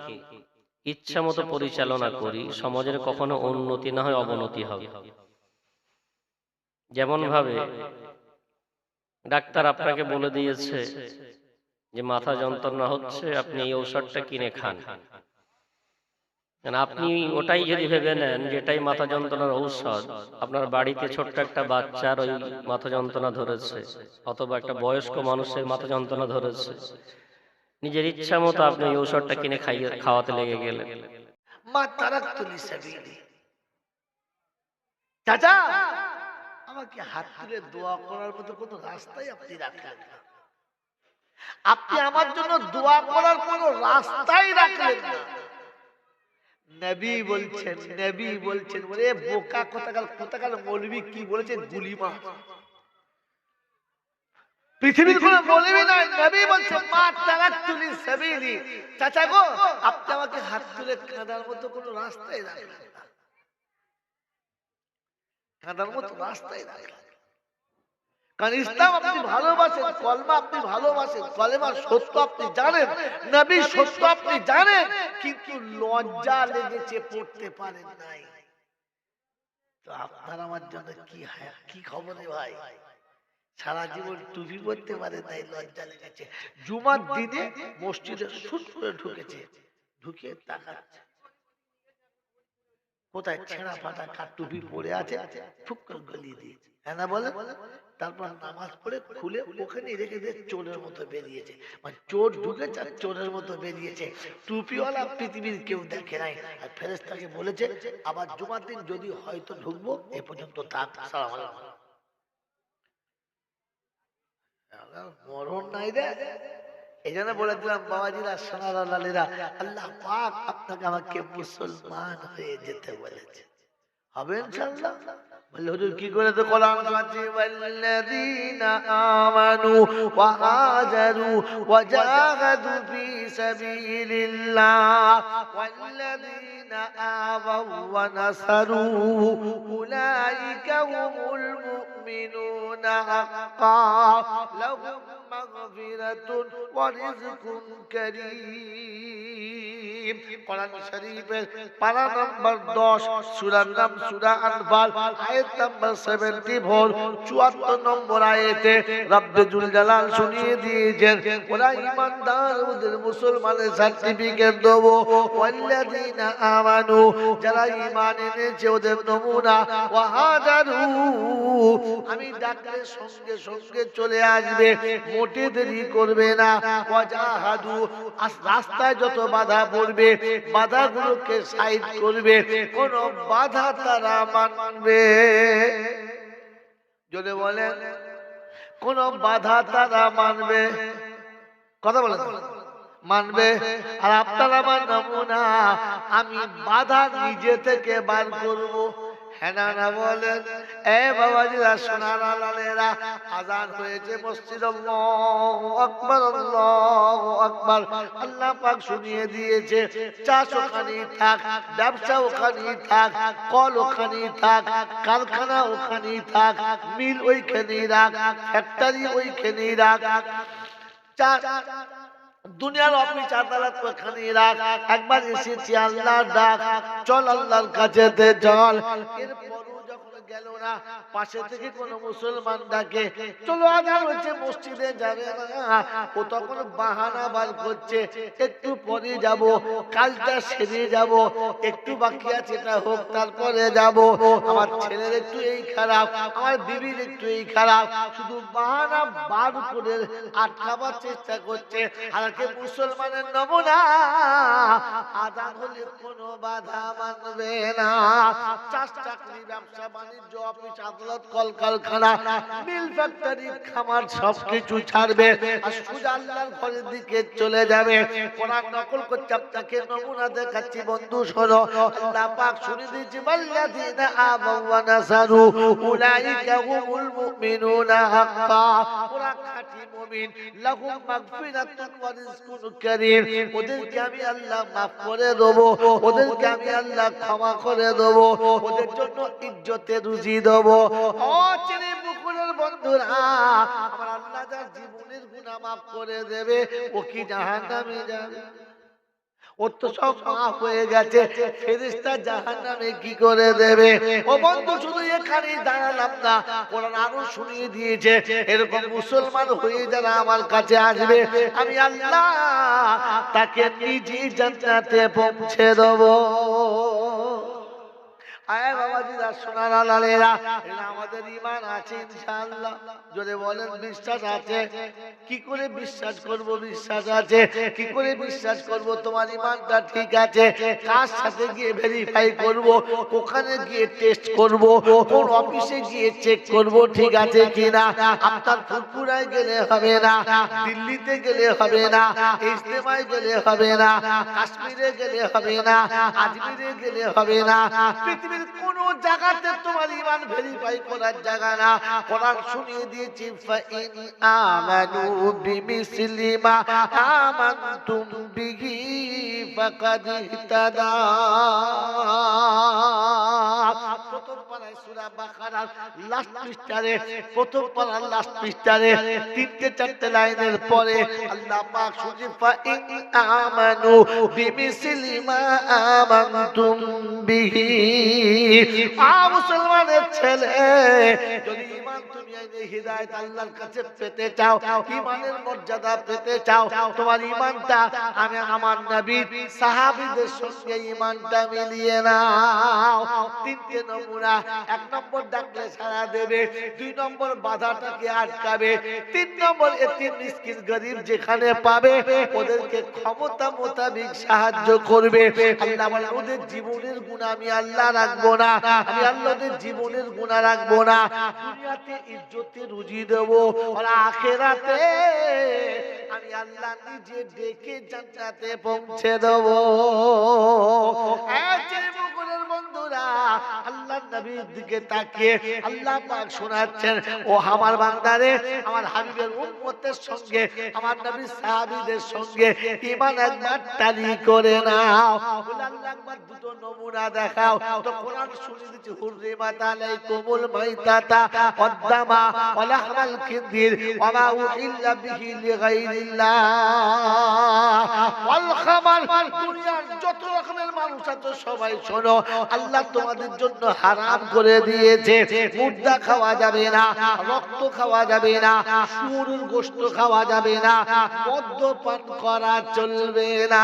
B: ইচ্ছা মতো পরিচালনা করি, সমাজের কখনো উন্নতি না হয় অবনতি হবে। যেমন ভাবে ডাক্তার আপনাকে বলে দিয়েছে যে মাথা যন্ত্রণা হচ্ছে, আপনি এই ঔষধটা কিনে খান। আপনি ওটাই যদি ভেবে নেন যে এটাই মাথা যন্ত্রণার ঔষধ, আপনার বাড়িতে ছোট্ট একটা বাচ্চার ওই মাথা যন্ত্রণা ধরেছে, অথবা একটা বয়স্ক মানুষের মাথা যন্ত্রণা ধরেছে, নিজের ইচ্ছা মতো আপনি এই ঔষধটা কিনে খাওয়াতে লেগে গেলেন।
A: মা তারাকতু লিসাবিলি। চাচা, আমাকে হাত তুলে দোয়া করার মতো কোনো রাস্তাই আপনি রাখলেন না। আপনি আমার জন্য দোয়া করার কোনো রাস্তাই রাখলেন না। নবী বলছেন ওরে বোকা কোথাকার মৌলবী কি বলেছে? গুলি মার। পৃথিবীর কোনো মৌলবী নয়, নবী বলছে মা তারাকতু লিসাবিলি। চাচা গো, আপনি আমাকে হাত তুলে কাঁদার মতো কোনো রাস্তাই রাখলেন না। কাঁদার মতো রাস্তাই রাখলেন। কারণ ইসলাম আপনি ভালোবাসেন, কলমা আপনি ভালোবাসেন, কলেমার সত্য আপনি জানেন, নবীর সত্য আপনি জানেন, কিন্তু লজ্জা লেগেছে পড়তে পারেন নাই। তো আপনার আমার জন্য কি খবর রে ভাই? সারা জীবন টুপি পরতে পারে নাই, লজ্জা লেগেছে। জুমার দিনে মসজিদে সুট করে ঢুকেছে, ঢুকে তাকাচ্ছে কোথায় ছেঁড়া ফাটা কার টুপি পরে আছে, ফুক করে গলিয়ে দিয়েছে। হ্যাঁ না বলে? তারপর নামাজ পড়ে খুলে ওখানে রেখে দিয়ে চোরের মতো বেরিয়েছে। মানে চোর ঢুকেছে আর চোরের মতো বেরিয়েছে। টুপিওয়ালা পৃথিবীর কেউ দেখে নাই। আর ফেরেশতাকে বলেছে আবার জুমার দিন যদি হয়তো ঢুকবো, এ পর্যন্ত থাক। আসসালামু আলাইকুম। মরণ নাই রে। এই জন্য বলেছিলাম বাবাজিরা, সোনারা, লালেরা, আল্লাহ পাক আপনাকে আমাকে মুসলমান হয়ে যেতে বলেছে। হবে ইনশাআল্লাহ। বলে হুজুর কি করে? তো কোরআন আছে ওয়াল্লাযীনা আমানু ওয়া হাজারু ওয়া জাহাদু ফি সাবিলিল্লাহ ওয়াল্লাযীনা আওয়াউ ওয়া নাসারু উলাইকা হুমুল মুমিনুনা হাক্কান লাহুম মাগফিরাতুন ওয়া রিজকুন কারীম। করিম কোরআন শরীফের পারা নাম্বার 10 সূরার নাম সূরা আনফাল আয়াত নাম্বার 74 74 নম্বর আয়াতে রব্বুল জালাল শুনিয়ে দিয়েছেন ওরা ঈমানদার ওদের মুসলমানের সার্টিফিকেট দেব ওয়াল্লাযিনা আমানু যারা ঈমান এনেছে ওদের নমুনা ওয়া হাজারু আমি ডাকলে সঙ্গে সঙ্গে চলে আসবে মোটে দেরি করবে না ওয়া জাহাদু রাস্তায় যত বাধা পড়বে বাধাগুলোকে সাইড করবে কোন বাধা তারা মানবে যদি বলেন কোন বাধা তারা মানবে কথা বলেন মানবে আর আপনারা আমার নমুনা আমি বাধা নিজে থেকে বার করব হ্যাঁ না বলেন এ বাবাজিরা সোনার আলালেরা আজান হয়েছে মসজিদ আল্লাহু আকবার আল্লাহু আকবার আল্লাহ পাক শুনিয়ে দিয়েছে চাষ ওখানে থাক ব্যবসা ওখানে থাক কল ওখানে থাক কারখানা ওখানে থাক মিল ওইখানে রাখ ফ্যাক্টরি ওইখানে রাখ দুনিয়ার অফিস আদালত ওখানে রাখ একবার এসেছি আল্লাহর ডাক চল আল্লাহর কাছে চল এরপরও যখন গেল না পাশে থেকে কোন মুসলমান ডাকে চলো আজান হচ্ছে মসজিদে যাবে না ও তখন বাহানা বার করছে একটু পরে যাব কাজটা সেরে যাব একটু বাকি আছে এটা হোক তারপরে যাব আমার ছেলের একটু এই খারাপ আমার বিবির একটু এই খারাপ শুধু বাহানা বার করে আটকাবার চেষ্টা করছে আর কে মুসলমানের নমুনা আজান হলে কোনো বাধা মানবে না চাষ চাকরি ব্যবসা বাণিজ্য অফিস আদালত কলকারখানা মিল ফ্যাক্টরি খামার সবকিছু ছাড়বে আর সোজা আল্লাহর ঘরের দিকে চলে যাবে কোরআন নকল করছে আপনাকে নমুনা দেখাচ্ছি বন্ধু শোনো আল্লাহ পাক শুনিয়ে দিয়েছে ওয়াল্লাযিনা আমানু ওয়া নাসারু উলাইকা হুমুল মুমিনুনা হাক্কা ওরা খাঁটি মুমিন লাহুম মাগফিরাতুন ওয়া রিজকুন কারীম ওদেরকে আমি আল্লাহ মাফ করে দেব ওদেরকে আমি আল্লাহ ক্ষমা করে দেব ওদের জন্য ইজ্জতে রুজি দেব ও চিনি মুকুলের বন্ধুরা আমার আল্লাহ যার জীবনের গুনাহ মাফ করে দেবে ও কি জাহান্নামে যাবে ও তো সব মাফ হয়ে গেছে ফেরেশতা জাহান্নামে কি করে দেবে ও বন্ধু শুধু এখানেই দাঁড়ালাম না কোরআন আরো শুনিয়ে দিয়েছে এরকম মুসলমান হয়ে যারা আমার কাছে আসবে আমি আল্লাহ তাকে নিজে জান্নাতে পৌঁছে দেব আয় বাবাজিরা সোনার আলালেরা আমাদের ঈমান আছে ইনশাআল্লাহ যদি বলেন বিশ্বাস আছে কি করে বিশ্বাস করব বিশ্বাস আছে কি করে বিশ্বাস করব তোমার ঈমানটা ঠিক আছে কার সাথে গিয়ে ভেরিফাই করব ওখানে গিয়ে টেস্ট করব কোন অফিসে গিয়ে চেক করব ঠিক আছে কিনা আপনার ফুরফুরায় গেলে হবে না দিল্লিতে গেলে হবে না ইজতেমায় গেলে হবে না কাশ্মীরে গেলে হবে না আজমিরে গেলে হবে না পৃথিবীর কোন জায়গাতে তোমার ঈমান ভেরিফাই করার জায়গা না কোরআন শুনিয়ে দিয়েছি ফাইন আমানু বিমিসলি মা আমানতুম বিহি ফাকাদ ইহতাদা প্রথম পারায় সূরা বাকারার লাস্ট পৃষ্ঠারে প্রথম পারার লাস্ট পৃষ্ঠারে তিনটে চারটে লাইনের পরে আল্লাহ পাক শুনিয়ে ফাইন আমানু বিমিসলি মা আমানতুম বিহি মুসলমানের ছেলে যদি ঈমান তুমি হিদায়াত আল্লাহর কাছে পেতে চাও ঈমানের মর্যাদা পেতে চাও তোমার ঈমানটা আমি আমার নবী সাহাবীদের সঙ্গে ঈমানটা মিলিয়ে নাও তিনটে নমুনা এক নম্বর ডাকলে সাড়া দেবে দুই নম্বর বাধাটাকে আটকাবে তিন নম্বর এতিম মিসকিন গরীব যেখানে পাবে ওদেরকে ক্ষমতা মোতাবেক সাহায্য করবে আল্লাহ বলেন ওদের জীবনের গুনাহ আমি আল্লাহ রাখবো না আমি আল্লাহদের জীবনের গুনাহ রাখবো না দুনিয়াতে ইজ্জতে রুজি দেব আর আখিরাতে আমি আল্লাহ নিজে ডেকে জান্নাতে পৌঁছে দেব এই মুকুলের বন্ধুরা আল্লাহ আল্লাহর নবীর দিকে তাকিয়ে আল্লাহ পাক শোনাচ্ছেন, ও আমার বান্দারে, আমার হাবিবের উম্মতের সঙ্গে আমার নবী সাহাবীদের সঙ্গে ঈমান একবার তালি করে নাও। বলে আল্লাহ একবার দুটো নমুনা দেখাও। তো কোরআন শুনিয়ে দিচ্ছে, হুররিমাত আলাইকুমুল মাইতাতা ওয়াদ-দামা ওয়া লাহমাল খিনজির ওয়া মা উহিল্লা বিহি লিগাইরিল্লাহ ওয়াল খামার। দুনিয়ার যত রকমের মানুষ আছে সবাই শোনো, আল্লাহ তোমাদের জন্য হারাম করে দিয়েছে মুর্দা খাওয়া যাবে না, রক্ত খাওয়া যাবে না, শুয়োরের গোশত খাওয়া যাবে না, মদ্যপান করা চলবে না।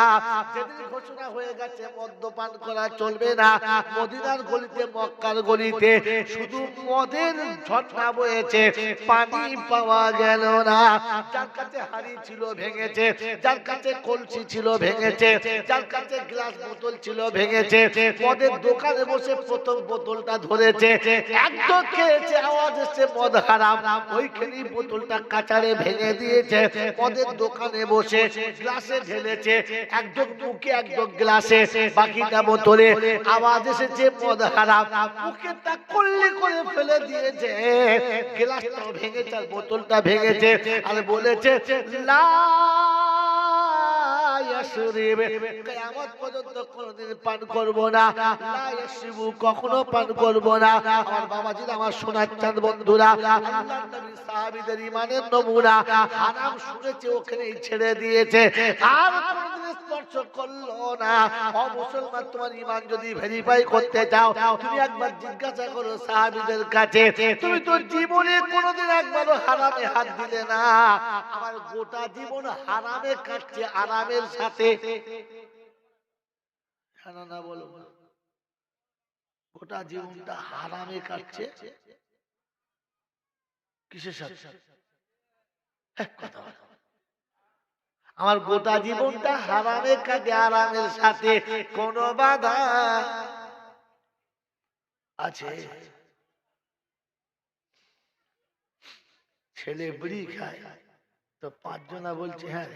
A: যেদিন ঘোষণা হয়ে গেছে মদ্যপান করা চলবে না, মদিনার গলিতে মক্কার গলিতে শুধু মদের ঝর্ণা বয়েছে, পানি পাওয়া গেল না। যার কাছে হাড়ি ছিল ভেঙেছে, যার কাছে কলসি ছিল ভেঙেছে, যার কাছে গ্লাস বোতল ছিল ভেঙেছে। মদের দোকানে বসে প্রথম বোতলটা ধরেছে, একদম খেয়েছে, আওয়াজ এসছে মদ হারাম, ওইখানেই বোতলটা কাচারে ভেঙে দিয়েছে। মদের দোকানে বসে গ্লাসে ঢেলেছে, একদম মুখে একদম গ্লাসে, বাকিটা বোতলে। আওয়াজ এসেছে মদ হারাম, মুখে তা কল্লি করে ফেলে দিয়েছে, গ্লাসটাও ভেঙেছে আর বোতলটা ভেঙেছে। আর বলেছে লা ইয়াশরিব, কিয়ামত পর্যন্ত কোনদিন পান করব না, লা ইয়াশরিবু, কখনো পান করব না। আমার বাবাজিরা, আমার সোনার চাঁদ বন্ধুরা, আল্লাহর নবী সাহাবীদের ঈমানের নমুনা, হারাম শুনেছে ওখানেই ছেড়ে দিয়েছে, আর কোনদিন স্পর্শ করলো না। ও মুসলমান, তোমার ঈমান যদি ভেরিফাই করতে চাও, তুমি একবার জিজ্ঞাসা করো সাহাবীদের কাছে, তুমি তো জীবনে কোনদিন একবারও হারামে হাত দিলে না। আমার গোটা জীবন হারামে কাটছে, আরামের সাথে। জানা না, বলো, গোটা জীবনটা হারামে কাটছে, কিসের সাথে? কথা বলো। আমার গোটা জীবনটা হারামে কাটে, আরামের সাথে। কোন বাধা আছে? ছেলে বিড়ি খায়, তো পাঁচজনা বলছে, হ্যাঁ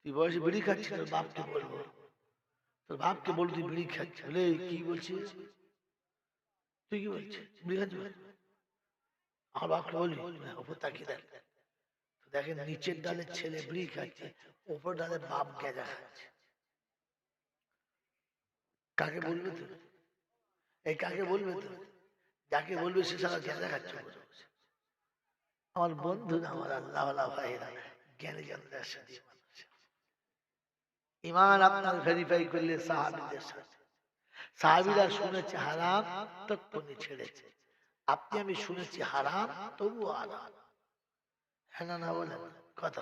A: তুই বয়সে বিড়ি খাচ্ছিস, তোর বাপকে বলবো, তোর বাপকে বল তুই বিড়ি খাচ্ছিস। বলে কি বলছিস তুই, কি বলছিস, বিড়ি খাচ্ছিস? আমার বাপকে বলি, ওপর তাকিয়ে দেখ, দেখেন নিচের ডালের ছেলে বিড়ি খাচ্ছে, ওপর ডালে বাপ গেঁজা খাচ্ছে। কাকে বলবে তো? এই কাকে বলবে তো? যাকে বলবে সে সারা গেঁজা খাচ্ছে। আমার বন্ধু, আমার আল্লাহওয়ালা ভাইরা, জ্ঞানী জানলার সাথে ঈমান আপনার ভেরিফাই করলে সাহাবীদের সাথে। সাহাবীরা শুনেছে হারাম, তখনই ছেড়েছে। আপনি আমি শুনেছি হারাম, তবু হারাম। হ্যাঁ না, না বলেন কথা।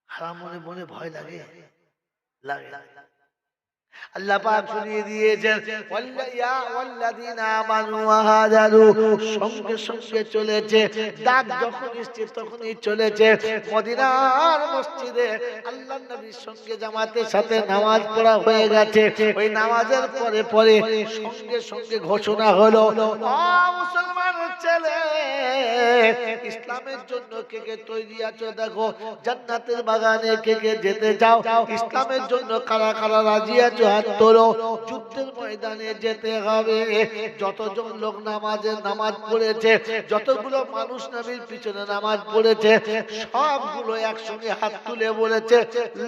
A: হারাম মনে মনে ভয় লাগে, লাগে। আল্লাহ পাক শুনিয়ে দিয়েছেন, ওয়াল্লাযীনা আমানু ওয়া হাজারু, সঙ্গে সঙ্গে চলেছে। ডাক যখন এসেছে তখনই চলেছে। মদিনার মসজিদে আল্লাহর নবীর সঙ্গে জামাতের সাথে নামাজ পড়া হয়ে গেছে। ওই নামাজের পরে পরে সঙ্গে সঙ্গে ঘোষণা হলো, ও মুসলমানের ছেলে, ইসলামের জন্য কে কে তৈরি আছো? দেখো জান্নাতের বাগানে কে কে যেতে চাও? ইসলামের জন্য কারা কারা রাজি আছো? হাত তোলো। যুদ্ধের ময়দানে যেতে হবে। যতজন লোক নামাজ পড়েছে, যতগুলো মানুষ নবীর পিছনে নামাজ পড়েছে, সবগুলো একসঙ্গে হাত তুলে বলেছে,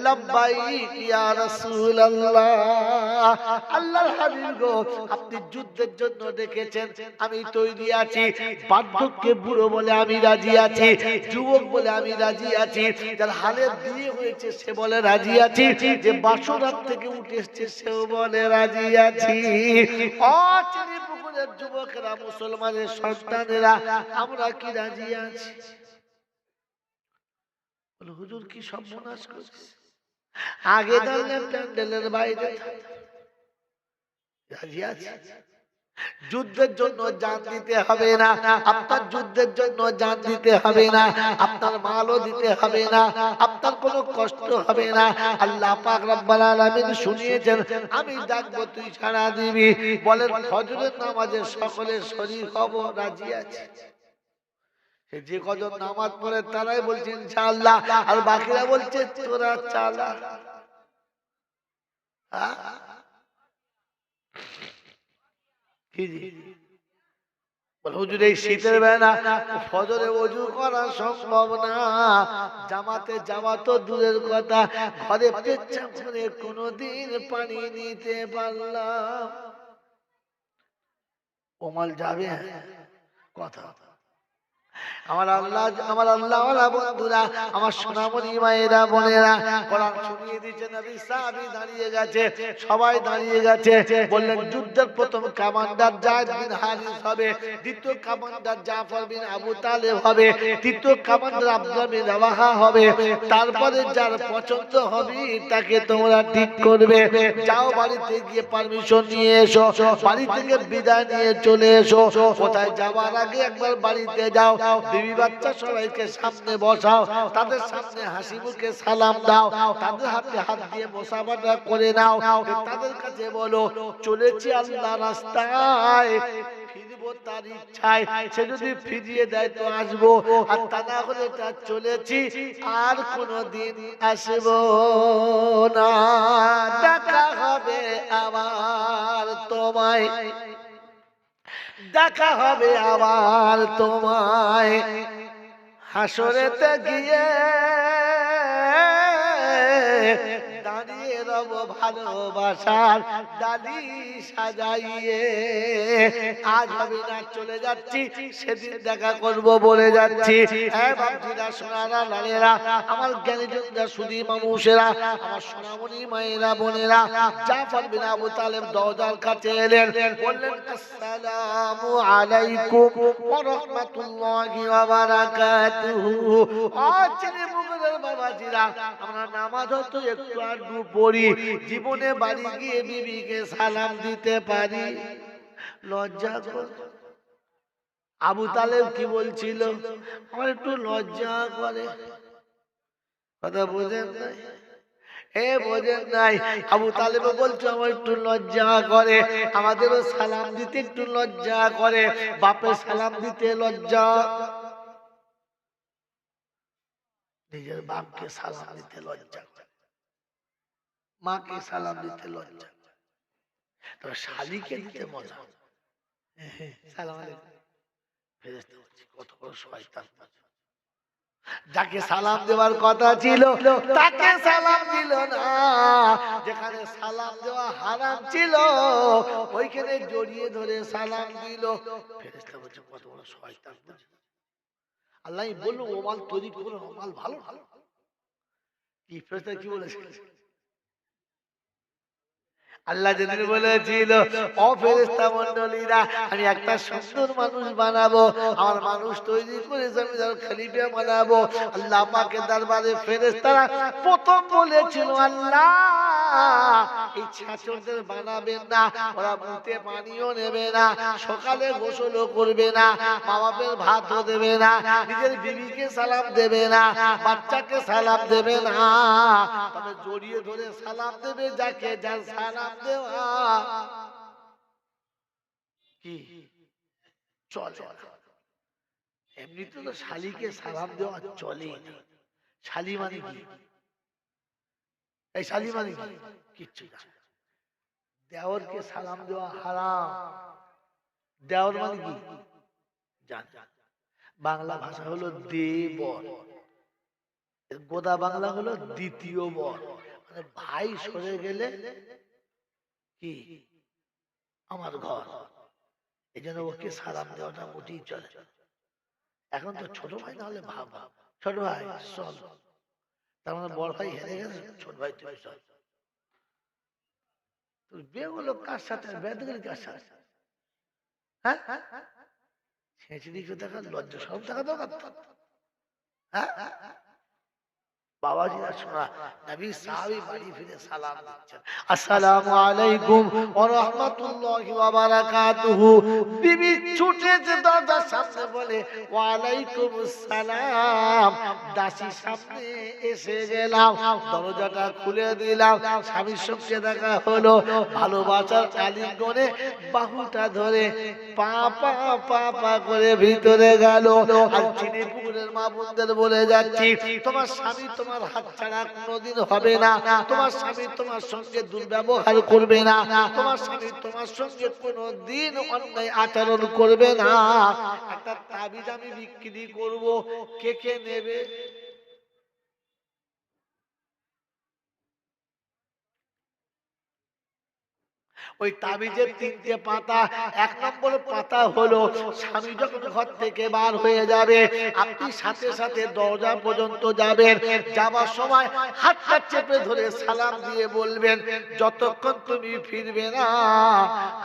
A: লাব্বাইক ইয়া রাসূলুল্লাহ। আল্লাহর হাবিব গো, আপনি যুদ্ধের জন্য ডেকেছেন, আমি তৈরি আছি। বার্ধক্যে বুড়ো বলে আমি রাজি আছি, যুবক বলে আমি রাজি আছি, যার হালের বিয়ে হয়েছে সে বলে রাজি আছি, যে বাসরাত থেকে উঠে এসেছে সেও বলে রাজি আছি। অচিনি পুকুরের যুবকেরা, মুসলমানের সন্তানেরা, আমরা কি রাজি আছি? বলে হুজুর কি সর্বনাশ করছে, আগে জানলাম প্যান্ডেলের বাইরে। রাজি আছি। যুদ্ধের জন্য জান দিতে হবে না, আপনার যুদ্ধের জন্য জান দিতে হবে না, আপনার মালও দিতে হবে না, আপনার কোনো কষ্ট হবে না। আল্লাহ পাক রব্বুল আলামিন শুনিয়েছেন, আমি ডাকবো তুই সাড়া দিবি। বলেন ফজরের নামাজে সকলে শরীক হব, রাজি আছে। যে কজন নামাজ পড়ে তারাই বলছে ইনশাআল্লাহ, আর বাকিরা বলছে তোরা চালা। কি জি বলে হুজুর এই শীতের বেলা ফজরে ওযু করা সম্ভব না, জামাতে যাওয়া তো দূরের কথা, ঘরে পেচ্ছাপ করে কোনোদিন পানি নিতে পারলাম। ওমাল যাবে কথা। আমার আল্লাহ বন্ধুরা, আমার সোনামণি মায়েরা বোনেরা, কোরআন শুনিয়ে দিয়েছে, নবী সাহাবী দাঁড়িয়ে গেছে, সবাই দাঁড়িয়ে গেছে। বললেন যুদ্ধের প্রথম কমান্ডার যায়েদ বিন হারিস হবে, দ্বিতীয় কমান্ডার জাফর বিন আবু তালেব হবে, তৃতীয় কমান্ডার আব্দুল্লাহ বিন রাওয়াহা হবে, তারপরে যার পছন্দ হবে তাকে তোমরা ঠিক করবে। যাও বাড়িতে গিয়ে পারমিশন নিয়ে এসো, বাড়ি থেকে বিদায় নিয়ে চলে এসো। কোথায় যাওয়ার আগে একবার বাড়িতে যাও, বিবি বাচ্চা সবাইকে সামনে বসাও, তাদের সামনে হাসি মুখে সালাম দাও, তাদের হাতে হাত দিয়ে মুসাফাটা করে নাও, তাদের কাছে বলো চলেছি আল্লাহ রাস্তায়, ফিরবো তার ইচ্ছায়, সে যদি ফিরিয়ে দেয় তো আসবো, আর তা না হলে তা চলেছি আর কোনোদিন আসবো না। দেখা হবে আবার তোমায়, দেখা হবে আবার তোমায়, হাসরেতে গিয়ে দাঁড়িয়ে রব ভালোবাসার ডালি সাজাইয়ে। আজ হবে না, চলে যাচ্ছি, সেদিন দেখা করব বলে যাচ্ছি। হ্যাঁ বাপজিরা, সোনারা, লালেরা, আমার জ্ঞানীজনরা, সুধী মানুষেরা, আমার সোনামণি মায়েরা বোনেরা, জাফর বিন আবু তালেব দরজার কাছে এলেন, বললেন আসসালামু আলাইকুম ওয়া রাহমাতুল্লাহি ওয়া বারাকাতুহু। আজকে মুগলের বাবাজিরা, আমরা নামাজ তো একটু আধটু পড়ি, জীবনে বাড়ি গিয়ে বিবিকে সালাম দিতে পারি? লজ্জা করে। আবু তালেব কি বলছিল? আমার একটু লজ্জা করে। কথা বোঝেন নাই? বোঝেন নাই? আবু তালেব বলছে আমার একটু লজ্জা করে, আমাদেরও সালাম দিতে একটু লজ্জা করে। বাপের সালাম দিতে লজ্জা, নিজের বাপকে সালাম দিতে লজ্জা করে, মাকে সালাম দিতে লজ্জা, তবে শালিকে দিতে মজা। সালাম আলাইকুম, ফেরেশতা বলছে কত বড় শয়তান, যাকে সালাম দেওয়ার কথা ছিল তাকে সালাম দিল না, যেখানে সালাম দেওয়া হারাম ছিল ওইখানে জড়িয়ে ধরে সালাম দিল। ফেরেশতা বলছে কত বড় শয়তান। আল্লাহ বলল ওমাল তৈরি করো, ওমাল ভালো ভালো। কি ফেরেশতা কি বলেছে? আল্লাহ যেদিন বলেছিল ও ফেরেশতা মণ্ডলীরা, আমি একটা সুন্দর মানুষ বানাবো, আমার মানুষ তৈরি করেছে, আমি তার খলিফা বানাবো। আল্লাহ পাকের দরবারে ফেরেশতারা প্রথম বলেছিল আল্লাহ এই ছাত্রদের বানাবেন না, ওরা মুখে পানিও নেবে না, সকালে গোসলও করবে না, মা বাপের ভাতও দেবে না, নিজের বিবিকে সালাম দেবে না, বাচ্চাকে সালাম দেবে না, তবে জড়িয়ে ধরে সালাম দেবে যাকে, যার সালাম দেওয়া কি চলে। এমনিতে তো শালিকে সালাম দেওয়া চলে না। শালি মানে কি? এই শালি মানে কি? কিচ্ছু না। দেওরকে সালাম দেওয়া হারাম। দেওর মানে কি জান? বাংলা ভাষা হলো দেবর, গোদা বাংলা হলো দ্বিতীয় বর, মানে ভাই সরে গেলে কি আমার ঘর, এই জন্য ওকে সালাম দেওয়াটা মোটেই চলে। এখন তো ছোট ভাই না হলে ভাব, ছোট ভাই চল, তার মানে বড় ভাই হেরে গেছে, ছোট ভাই তুমি চল। তোর বিয়ে হলো কার সাথে, বেদগিরি কার সাথে? হ্যাঁ ছেঁচড়ি দেখা, লজ্জা সব দেখা দরকার। হ্যাঁ বাবাজিরা শোনা, নবী সাহাবী বাড়ি ফিরে সালাম দিচ্ছেন, আসসালামু আলাইকুম ওয়া রাহমাতুল্লাহি ওয়া বারাকাতুহু। বিবি ছুটেছে দরজার সামনে, বলে ওয়া আলাইকুমুস সালাম। দাসী সামনে এসে গেলাম, দরজাটা খুলে দিলাম, স্বামীর সঙ্গে দেখা হলো, ভালোবাসার আলিঙ্গনে বাহুটা ধরে পা পা পা পা করে ভিতরে গেল। আর চিনি পুকুরের মা বোনদের বলে যাচ্ছি, তোমার স্বামী তোমার হাত ছাড়া কোনোদিন হবে না, তোমার স্বামী তোমার সঙ্গে দুর্ব্যবহার করবে না, তোমার স্বামী তোমার সঙ্গে কোনোদিন অন্যায় আচরণ করবে না। একটা তাবিজ আমি বিক্রি করব, কে কে নেবে? ওই তাবিজের 3টে পাতা। 1 নম্বর পাতা হলো স্বামী যখন ঘর থেকে বার হয়ে যাবে, আপনি সাথে সাথে দরজা পর্যন্ত যাবেন, যাবার সময় হাতটা চেপে ধরে সালাম দিয়ে বলবেন, যতক্ষণ তুমি ফিরবে না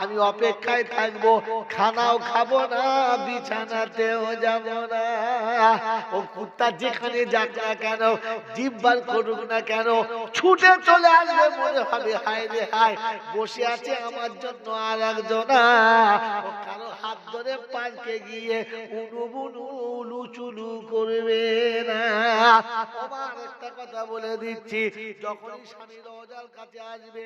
A: আমি অপেক্ষায় থাকবো, খানাও খাবো না, বিছানাতেও যাব না। ও কুত্তা যেখানে যাক না কেন, জিভ বার করুক না কেন, ছুটে চলে আসবে, মনে হবে হায় রে হায়, বসে আছে আমার জন্য আর একজন। ও কারো হাত ধরে পার্কে গিয়ে উনুবুনু লুচুলু করবে না। আমার একটা কথা বলে দিচ্ছি, যখনই স্বামী দরজার কাছে আসবে